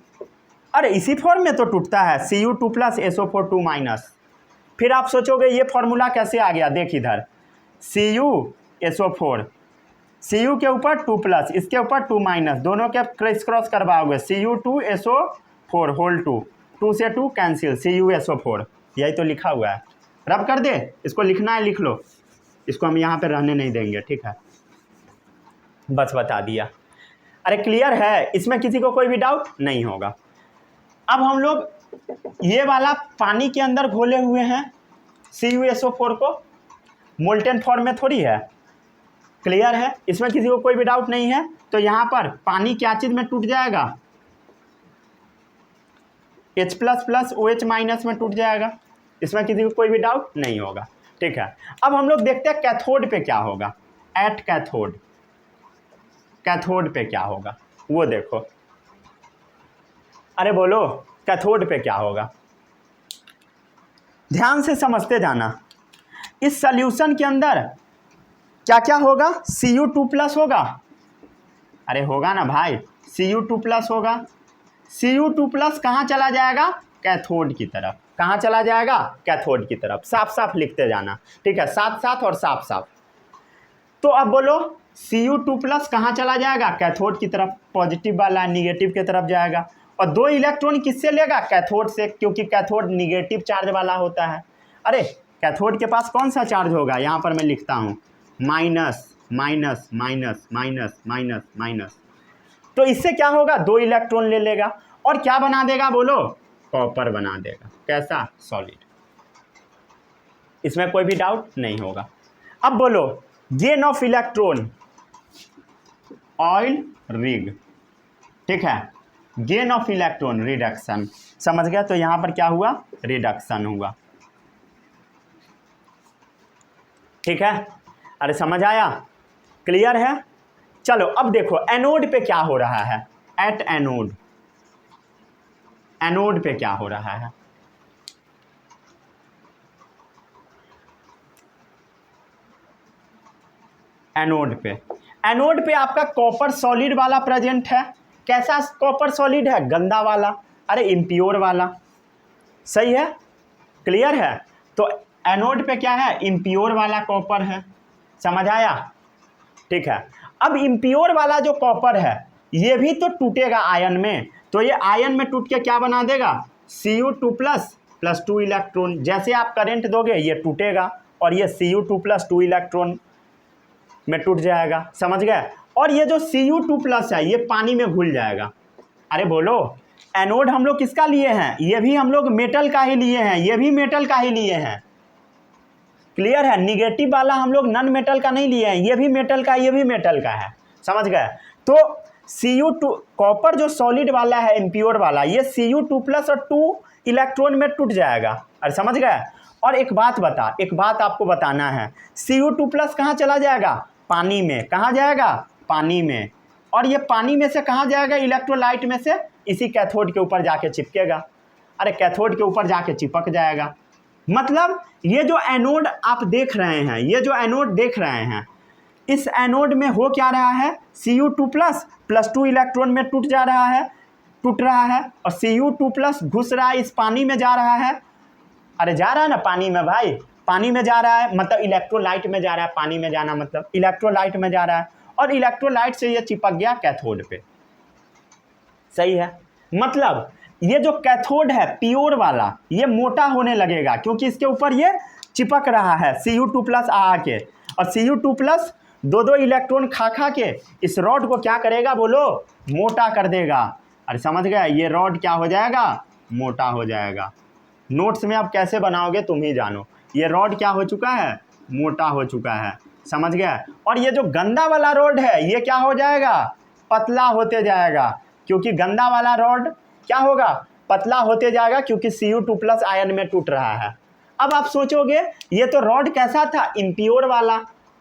अरे इसी फॉर्म में तो टूटता है, Cu2 प्लस SO4 2 माइनस। फिर आप सोचोगे ये फॉर्मूला कैसे आ गया, देख इधर CuSO4, Cu के ऊपर 2 प्लस, इसके ऊपर 2 माइनस, दोनों के क्रिस क्रॉस करवाओगे, Cu2SO4 होल 2 से 2 कैंसिल, CuSO4, यही तो लिखा हुआ है। रब कर दे, इसको लिखना है लिख लो, इसको हम यहाँ पे रहने नहीं देंगे, ठीक है, बस बता दिया। अरे क्लियर है, इसमें किसी को कोई भी डाउट नहीं होगा। अब हम लोग ये वाला पानी के अंदर घोले हुए हैं CuSO4 को, मोल्टेन फॉर्म में थोड़ी है। क्लियर है, इसमें किसी को कोई भी डाउट नहीं है। तो यहाँ पर पानी क्या चीज़ में टूट जाएगा, H प्लस OH माइनस में टूट जाएगा, इसमें किसी को कोई भी डाउट नहीं होगा, ठीक है। अब हम लोग देखते हैं कैथोड पे क्या होगा, एट कैथोड, कैथोड पे क्या होगा वो देखो। अरे बोलो कैथोड पे क्या होगा, ध्यान से समझते जाना। इस सॉल्यूशन के अंदर क्या क्या होगा, Cu2 प्लस होगा, अरे होगा ना भाई, Cu2 प्लस होगा। Cu2 प्लस कहाँ चला जाएगा, कैथोड की तरफ। कहाँ चला जाएगा, कैथोड की तरफ। साफ साफ लिखते जाना, ठीक है, साथ साथ और साफ साफ। तो अब बोलो Cu2 प्लस कहाँ चला जाएगा, कैथोड की तरफ, पॉजिटिव वाला निगेटिव की तरफ जाएगा। और 2 इलेक्ट्रॉन किससे लेगा, कैथोड से, क्योंकि कैथोड निगेटिव चार्ज वाला होता है। अरे कैथोड के पास कौन सा चार्ज होगा, यहाँ पर मैं लिखता हूँ minus minus minus minus minus minus. तो इससे क्या होगा, 2 इलेक्ट्रॉन ले लेगा और क्या बना देगा, बोलो कॉपर बना देगा। कैसा, सॉलिड, इसमें कोई भी डाउट नहीं होगा। अब बोलो gain of electron, oil rig, ठीक है, गेन ऑफ इलेक्ट्रॉन रिडक्शन, समझ गया। तो यहां पर क्या हुआ, रिडक्शन हुआ, ठीक है। अरे समझ आया, क्लियर है। चलो अब देखो एनोड पे क्या हो रहा है, एट एनोड, एनोड पे क्या हो रहा है। एनोड पे, एनोड पे आपका कॉपर सॉलिड वाला प्रेजेंट है। कैसा कॉपर सॉलिड है, गंदा वाला, अरे इम्प्योर वाला, सही है, क्लियर है। तो एनोड पे क्या है, इम्प्योर वाला कॉपर है, समझ आया, ठीक है। अब इम्प्योर वाला जो कॉपर है ये भी तो टूटेगा आयन में, तो ये आयन में टूट के क्या बना देगा, Cu2 प्लस 2 इलेक्ट्रॉन। जैसे आप करंट दोगे ये टूटेगा और ये Cu2 प्लस 2 इलेक्ट्रॉन में टूट जाएगा, समझ गए। और ये जो Cu2 प्लस है ये पानी में घुल जाएगा। अरे बोलो एनोड हम लोग किसका लिए हैं, ये भी हम लोग मेटल का ही लिए हैं, ये भी मेटल का ही लिए हैं, क्लियर है। निगेटिव वाला हम लोग नॉन मेटल का नहीं लिए हैं, ये भी मेटल का, ये भी मेटल का है, समझ गए। तो Cu2 कॉपर जो सॉलिड वाला है इम्प्योर वाला, ये Cu2 प्लस और 2 इलेक्ट्रॉन में टूट जाएगा, अरे समझ गए। और एक बात आपको बताना है, Cu2 प्लस कहाँ चला जाएगा, पानी में। कहाँ जाएगा, पानी में। और ये पानी में से कहाँ जाएगा, इलेक्ट्रोलाइट में से इसी कैथोड के ऊपर जाके चिपकेगा। अरे कैथोड के ऊपर जाके चिपक जाएगा। मतलब ये जो एनोड आप देख रहे हैं, ये जो एनोड देख रहे हैं, इस एनोड में हो क्या रहा है, Cu2 प्लस 2 इलेक्ट्रॉन में टूट रहा है और Cu2 प्लस घुस रहा है, इस पानी में जा रहा है। अरे जा रहा है ना पानी में भाई, पानी में जा रहा है, मतलब इलेक्ट्रोलाइट में जा रहा है, पानी में जाना मतलब इलेक्ट्रोलाइट में जा रहा है, और इलेक्ट्रोलाइट से ये चिपक गया कैथोड पे, सही है। मतलब ये जो कैथोड है प्योर वाला, ये मोटा होने लगेगा क्योंकि इसके ऊपर ये चिपक रहा है Cu2 प्लस आके, और Cu2 प्लस 2 इलेक्ट्रॉन खा के इस रॉड को क्या करेगा, बोलो मोटा कर देगा। अरे समझ गए, ये रॉड क्या हो जाएगा, मोटा हो जाएगा। नोट्स में आप कैसे बनाओगे तुम ही जानो। ये रॉड क्या हो चुका है, मोटा हो चुका है, समझ गए। और ये जो गंदा वाला रॉड है ये क्या हो जाएगा, पतला होते जाएगा, क्योंकि गंदा वाला रॉड क्या होगा, पतला होते जाएगा, क्योंकि Cu2 प्लस आयन में टूट रहा है। अब आप सोचोगे ये तो रॉड कैसा था, इम्प्योर वाला,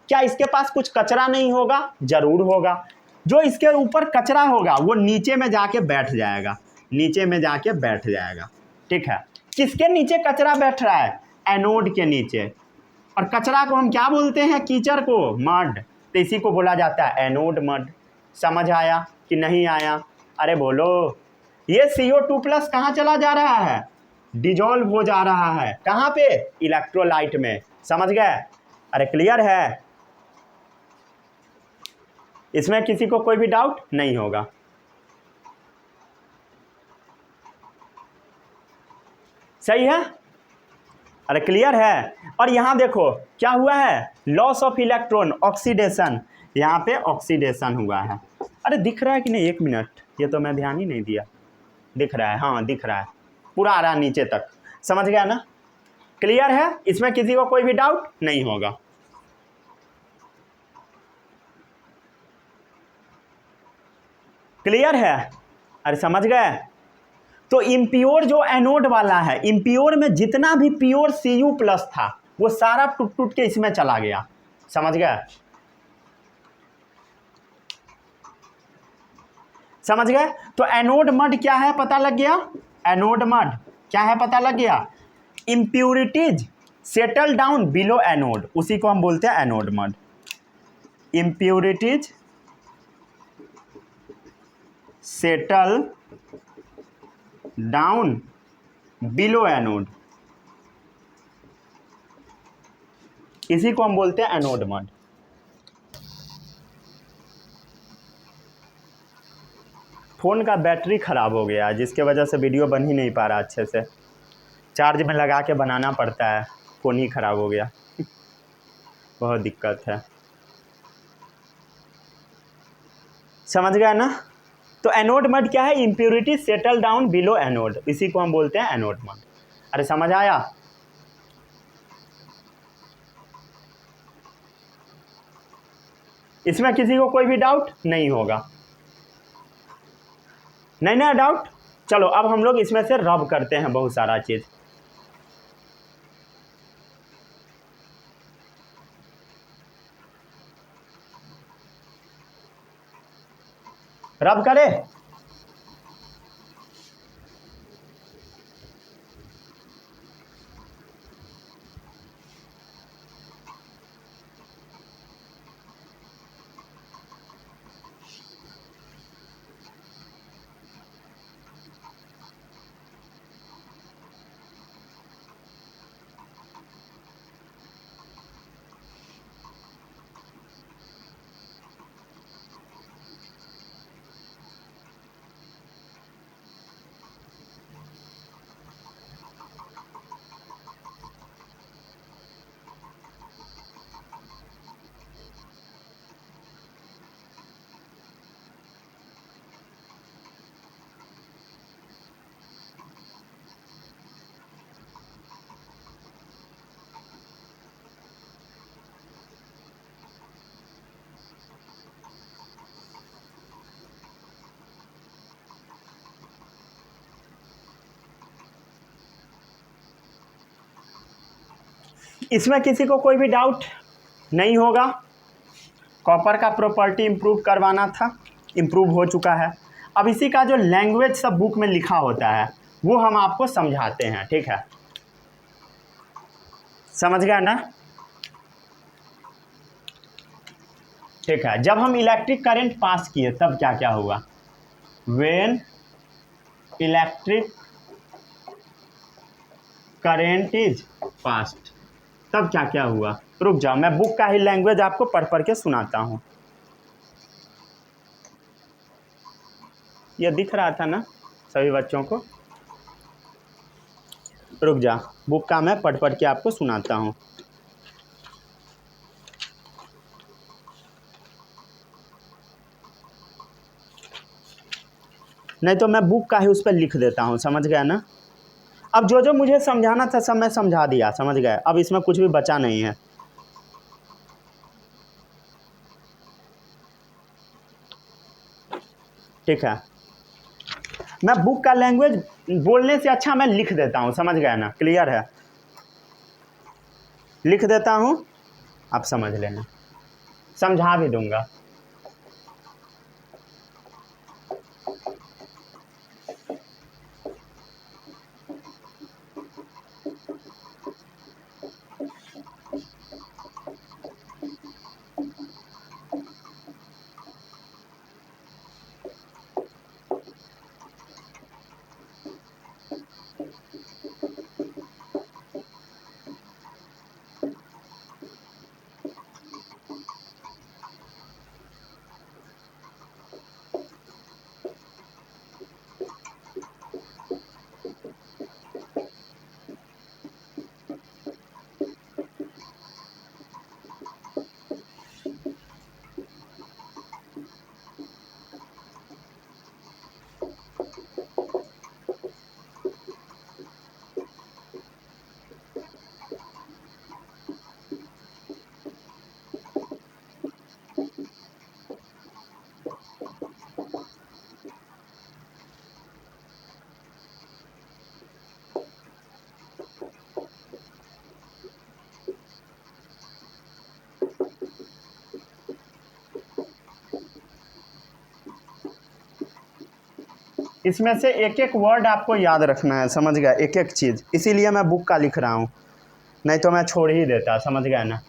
क्या इसके पास कुछ कचरा नहीं होगा? जरूर होगा। जो इसके ऊपर कचरा होगा वो नीचे में जाके बैठ जाएगा, नीचे में जाके बैठ जाएगा। ठीक है, किसके नीचे कचरा बैठ रहा है? एनोड के नीचे। और कचरा को हम क्या बोलते हैं? कीचड़ को, मड। तो इसी को बोला जाता है एनोड मड। समझ आया कि नहीं आया? अरे बोलो। ये CO2+ कहाँ चला जा रहा है? डिजॉल्व हो जा रहा है। कहाँ पे? इलेक्ट्रोलाइट में। समझ गए? अरे क्लियर है? इसमें किसी को कोई भी डाउट नहीं होगा। सही है? अरे क्लियर है? और यहाँ देखो क्या हुआ है, लॉस ऑफ इलेक्ट्रॉन, ऑक्सीडेशन। यहाँ पे ऑक्सीडेशन हुआ है। अरे दिख रहा है कि नहीं? एक मिनट, ये तो मैं ध्यान ही नहीं दिया। दिख रहा है, हाँ दिख रहा है, पूरा आ रहा है नीचे तक। समझ गया ना? क्लियर है? इसमें किसी को कोई भी डाउट नहीं होगा। क्लियर है? अरे समझ गए? तो इम्प्योर जो एनोड वाला है, इम्प्योर में जितना भी प्योर Cu+ था वो सारा टूट टूट के इसमें चला गया। समझ गए? समझ गए? तो एनोड मड क्या है पता लग गया? एनोड मड क्या है पता लग गया? Impurities settle down below anode, उसी को हम बोलते हैं anode mud. Impurities settle down below anode, इसी को हम बोलते हैं एनोड मड। फ़ोन का बैटरी ख़राब हो गया जिसके वजह से वीडियो बन ही नहीं पा रहा अच्छे से। चार्ज में लगा के बनाना पड़ता है, फ़ोन ही ख़राब हो गया। बहुत दिक्कत है। समझ गया ना? तो एनोड मड क्या है? Impurity settle down below anode, इसी को हम बोलते हैं एनोड मड। अरे समझ आया? इसमें किसी को कोई भी डाउट नहीं होगा? नहीं ना डाउट? चलो अब हम लोग इसमें से रब करते हैं बहुत सारा चीज़। रब करे? इसमें किसी को कोई भी डाउट नहीं होगा? कॉपर का प्रॉपर्टी इम्प्रूव करवाना था, इम्प्रूव हो चुका है। अब इसी का जो लैंग्वेज सब बुक में लिखा होता है वो हम आपको समझाते हैं। ठीक है, समझ गया ना? ठीक है, जब हम इलेक्ट्रिक करंट पास किए तब क्या क्या हुआ? When electric current is passed, तब क्या क्या हुआ? रुक जाओ, मैं बुक का ही लैंग्वेज आपको पढ़ पढ़ के सुनाता हूँ। ये दिख रहा था ना सभी बच्चों को? रुक जा, बुक का मैं पढ़ पढ़ के आपको सुनाता हूँ। नहीं तो मैं बुक का ही उस पर लिख देता हूँ। समझ गया ना? अब जो जो मुझे समझाना था सब मैं समझा दिया। समझ गए? अब इसमें कुछ भी बचा नहीं है। ठीक है, मैं बुक का लैंग्वेज बोलने से अच्छा मैं लिख देता हूँ। समझ गया ना? क्लियर है? लिख देता हूँ, आप समझ लेना, समझा भी दूंगा। इसमें से एक एक वर्ड आपको याद रखना है, समझ गया, एक एक चीज़, इसीलिए मैं बुक का लिख रहा हूँ, नहीं तो मैं छोड़ ही देता, समझ गया ना।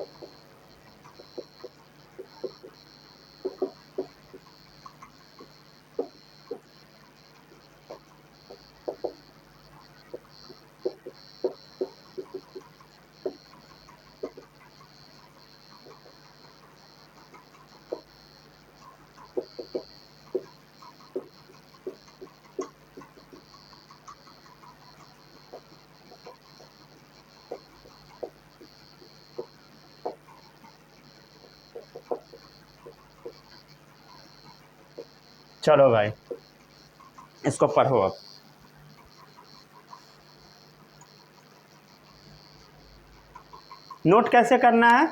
चलो भाई, इसको पढ़ो अब। नोट कैसे करना है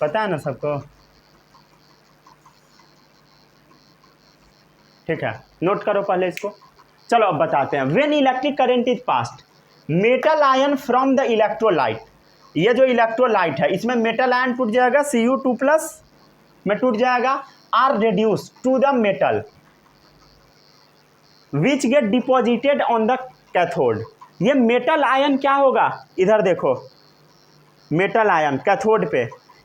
पता है ना सबको? ठीक है, नोट करो पहले इसको। चलो अब बताते हैं। When electric current is passed, metal ion from the electrolyte, ये जो इलेक्ट्रोलाइट है इसमें मेटल आयन टूट जाएगा, Cu2+ में टूट जाएगा, are reduce to the metal which get deposited on the cathode. ये मेटल आयन क्या होगा, इधर देखो, मेटल आयन कैथोड पे,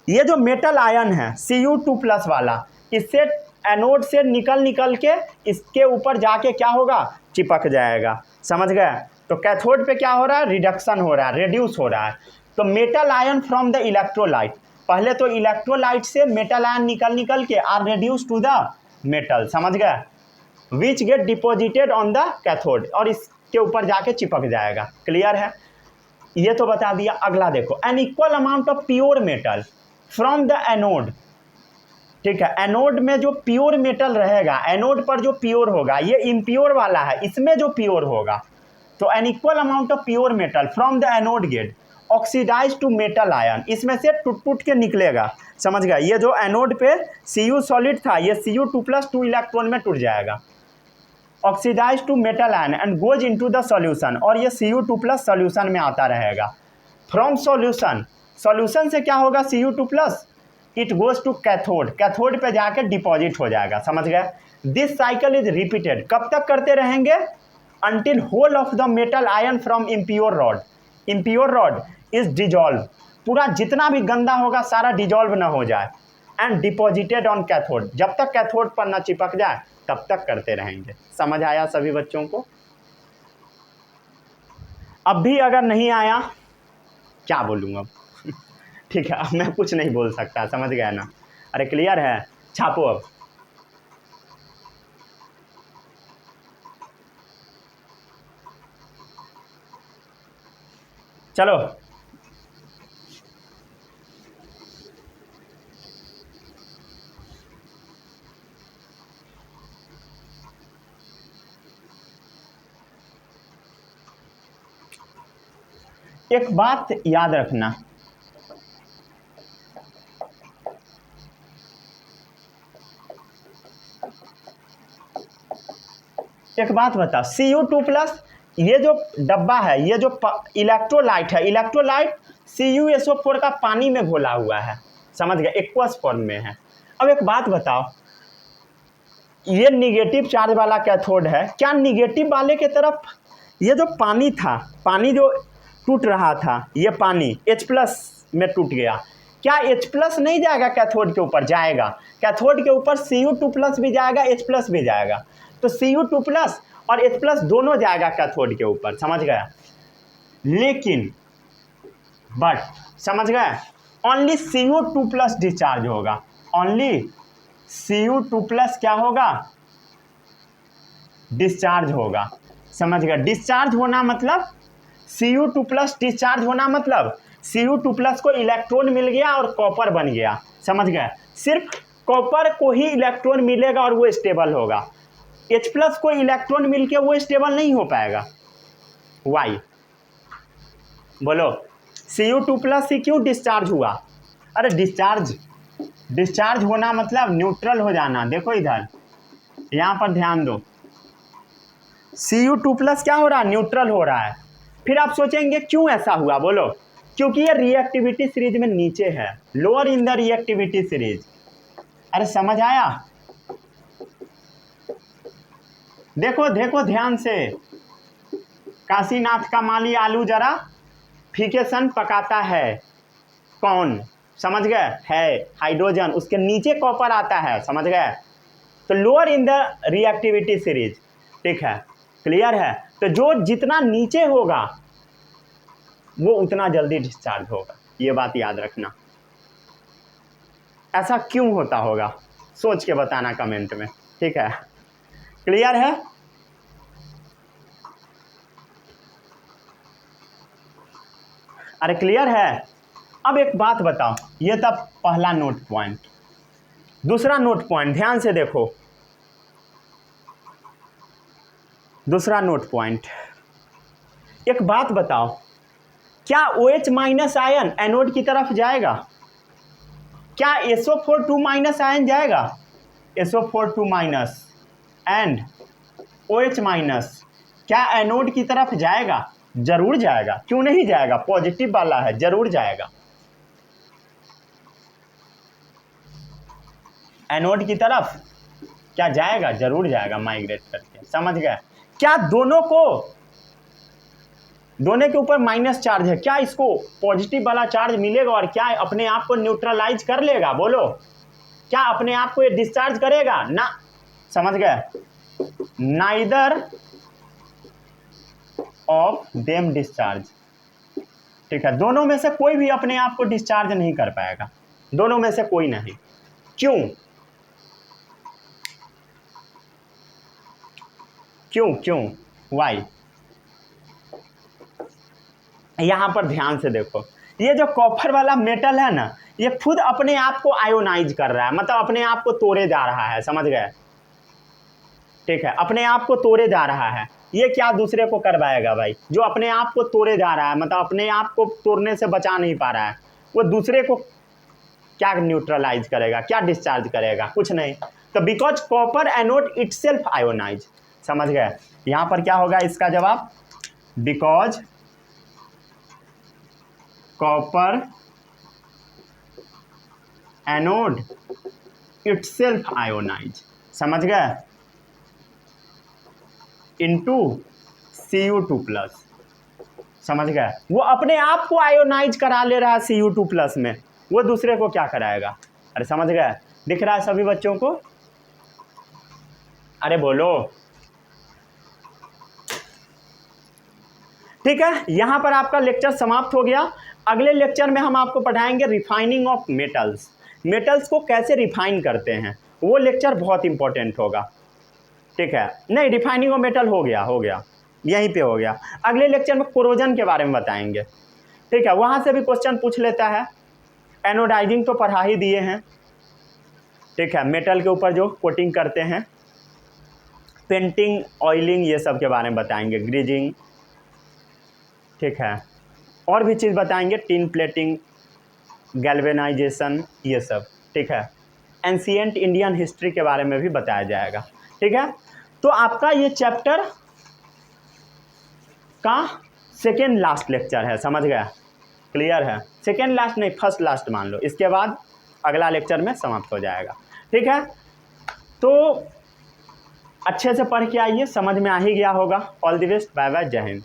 ये जो मेटल आयन है Cu2+ वाला, इससे एनोड से निकल के इसके ऊपर जाके क्या होगा, चिपक जाएगा, समझ गए? तो कैथोड पे क्या हो रहा है, रिडक्शन हो रहा है, रेड्यूस हो रहा है। तो metal ion from the electrolyte, पहले तो इलेक्ट्रोलाइट से मेटल आयन निकल के are reduce to the metal, समझ गए, which get deposited on the cathode, और इसके ऊपर जाके चिपक जाएगा। क्लियर है? ये तो बता दिया। अगला देखो, an equal amount of pure metal from the anode, ठीक है, एनोड में जो प्योर मेटल रहेगा, एनोड पर जो प्योर होगा, ये इम्प्योर वाला है, इसमें जो प्योर होगा, तो an equal amount of pure metal from the anode get oxidise to metal ion, इसमें से टूट के निकलेगा, समझ गया? ये जो एनोड पे Cu सॉलिड था, ये Cu2+ 2 इलेक्ट्रॉन में टूट जाएगा, oxidise to metal ion and goes into the solution, और ये Cu2+ सॉल्यूशन में आता रहेगा। फ्रॉम सॉल्यूशन, सॉल्यूशन से क्या होगा, Cu2+, it goes to cathode, cathode पे जाके डिपॉजिट हो जाएगा, समझ गए? दिस साइकिल इज रिपीटेड, कब तक करते रहेंगे, until whole of the metal ion from impure rod, impure rod is dissolve, पूरा जितना भी गंदा होगा सारा डिजॉल्व ना हो जाए, एंड डिपॉजिटेड ऑन कैथोड, जब तक कैथोड पर ना चिपक जाए तब तक करते रहेंगे। समझ आया सभी बच्चों को? अब भी अगर नहीं आया क्या बोलूँगा ठीक है, अब मैं कुछ नहीं बोल सकता, समझ गया ना? अरे क्लियर है? छापो अब। चलो एक बात याद रखना, एक बात बता, Cu2+ ये जो डब्बा है, ये जो इलेक्ट्रोलाइट है, इलेक्ट्रोलाइट CuSO4 का पानी में घोला हुआ है, समझ गए, एक्वस फॉर्म में है। अब एक बात बताओ, ये निगेटिव चार्ज वाला कैथोड है, क्या निगेटिव वाले के तरफ ये जो पानी था, पानी जो टूट रहा था, ये पानी H+ में टूट गया, क्या H+ नहीं जाएगा कैथोड के ऊपर? जाएगा। कैथोड के ऊपर Cu2+ भी जाएगा, H+ भी जाएगा, तो Cu2+ और H+ दोनों जाएगा कैथोड के ऊपर, समझ गया। लेकिन बट समझ गए, ओनली Cu2+ डिस्चार्ज होगा, ओनली Cu2+ क्या होगा? डिस्चार्ज होगा, समझ गए। डिस्चार्ज होना मतलब Cu2+ डिस्चार्ज होना मतलब Cu2+ को इलेक्ट्रॉन मिल गया और कॉपर बन गया, समझ गए। सिर्फ कॉपर को ही इलेक्ट्रॉन मिलेगा और वो स्टेबल होगा, H+ को इलेक्ट्रॉन मिलके वो स्टेबल नहीं हो पाएगा। वाई बोलो, Cu2+ ही क्यों डिस्चार्ज हुआ? अरे डिस्चार्ज होना मतलब न्यूट्रल हो जाना। देखो इधर, यहाँ पर ध्यान दो, Cu2+ क्या हो रहा है? न्यूट्रल हो रहा है। फिर आप सोचेंगे क्यों ऐसा हुआ, बोलो। क्योंकि ये रिएक्टिविटी सीरीज में नीचे है, lower in the reactivity series. अरे समझ आया? देखो देखो ध्यान से, काशीनाथ का माली आलू जरा फिकेशन पकाता है, कौन? समझ गए, है हाइड्रोजन, उसके नीचे कॉपर आता है, समझ गए। तो lower in the reactivity series, ठीक है, क्लियर है। तो जो जितना नीचे होगा वो उतना जल्दी डिस्चार्ज होगा, ये बात याद रखना। ऐसा क्यों होता होगा, सोच के बताना कमेंट में, ठीक है। क्लियर है? अरे क्लियर है। अब एक बात बताओ, ये था पहला नोट पॉइंट। दूसरा नोट पॉइंट ध्यान से देखो, दूसरा नोट पॉइंट, एक बात बताओ, क्या OH- आयन एनोड की तरफ जाएगा? क्या SO4 आयन जाएगा? SO4 एंड OH- क्या एनोड की तरफ जाएगा? जरूर जाएगा, क्यों नहीं जाएगा? पॉजिटिव वाला है, जरूर जाएगा एनोड की तरफ। क्या जाएगा? जरूर जाएगा, माइग्रेट करके, समझ गए। क्या दोनों के ऊपर माइनस चार्ज है, क्या इसको पॉजिटिव वाला चार्ज मिलेगा और क्या अपने आप को न्यूट्रलाइज कर लेगा? बोलो, क्या अपने आप को ये डिस्चार्ज करेगा? ना, समझ गए। नाइदर ऑफ देम डिस्चार्ज, ठीक है, दोनों में से कोई भी अपने आप को डिस्चार्ज नहीं कर पाएगा, दोनों में से कोई नहीं। क्यों क्यों क्यों वाई? यहां पर ध्यान से देखो, ये जो कॉपर वाला मेटल है ना, ये खुद अपने आप को आयोनाइज कर रहा है, मतलब अपने आप को तोड़े जा रहा है, समझ गए, ठीक है, अपने आप को तोड़े जा रहा है। ये क्या दूसरे को करवाएगा भाई? जो अपने आप को तोड़े जा रहा है, मतलब अपने आप को तोड़ने से बचा नहीं पा रहा है, वो दूसरे को क्या न्यूट्रलाइज करेगा, क्या डिस्चार्ज करेगा? कुछ नहीं। तो because copper anode itself ionise, समझ गए। यहां पर क्या होगा इसका जवाब? Because copper anode itself ionise, समझ गए, इनटू Cu2+, समझ गए। वो अपने आप को आयोनाइज करा ले रहा है Cu2+ में, वो दूसरे को क्या कराएगा? अरे समझ गए, दिख रहा है सभी बच्चों को? अरे बोलो, ठीक है। यहां पर आपका लेक्चर समाप्त हो गया। अगले लेक्चर में हम आपको पढ़ाएंगे रिफाइनिंग ऑफ मेटल्स, मेटल्स को कैसे रिफाइन करते हैं, वो लेक्चर बहुत इंपॉर्टेंट होगा, ठीक है। नहीं, रिफाइनिंग ऑफ मेटल हो गया, यहीं पे हो गया। अगले लेक्चर में कोरोजन के बारे में बताएंगे, ठीक है, वहां से भी क्वेश्चन पूछ लेता है। एनोडाइजिंग तो पढ़ा ही दिए हैं, ठीक है, मेटल के ऊपर जो कोटिंग करते हैं, पेंटिंग, ऑयलिंग, ये सब के बारे में बताएंगे, ग्रीजिंग, ठीक है, और भी चीज़ बताएंगे, टिन प्लेटिंग, गैल्वेनाइजेशन, ये सब, ठीक है। एंशिएंट इंडियन हिस्ट्री के बारे में भी बताया जाएगा, ठीक है। तो आपका ये चैप्टर का सेकेंड लास्ट लेक्चर है, समझ गया, क्लियर है, सेकेंड लास्ट नहीं फर्स्ट लास्ट मान लो, इसके बाद अगला लेक्चर में समाप्त हो जाएगा, ठीक है। तो अच्छे से पढ़ के आइए, समझ में आ ही गया होगा। All the best, bye bye, Jai Hind.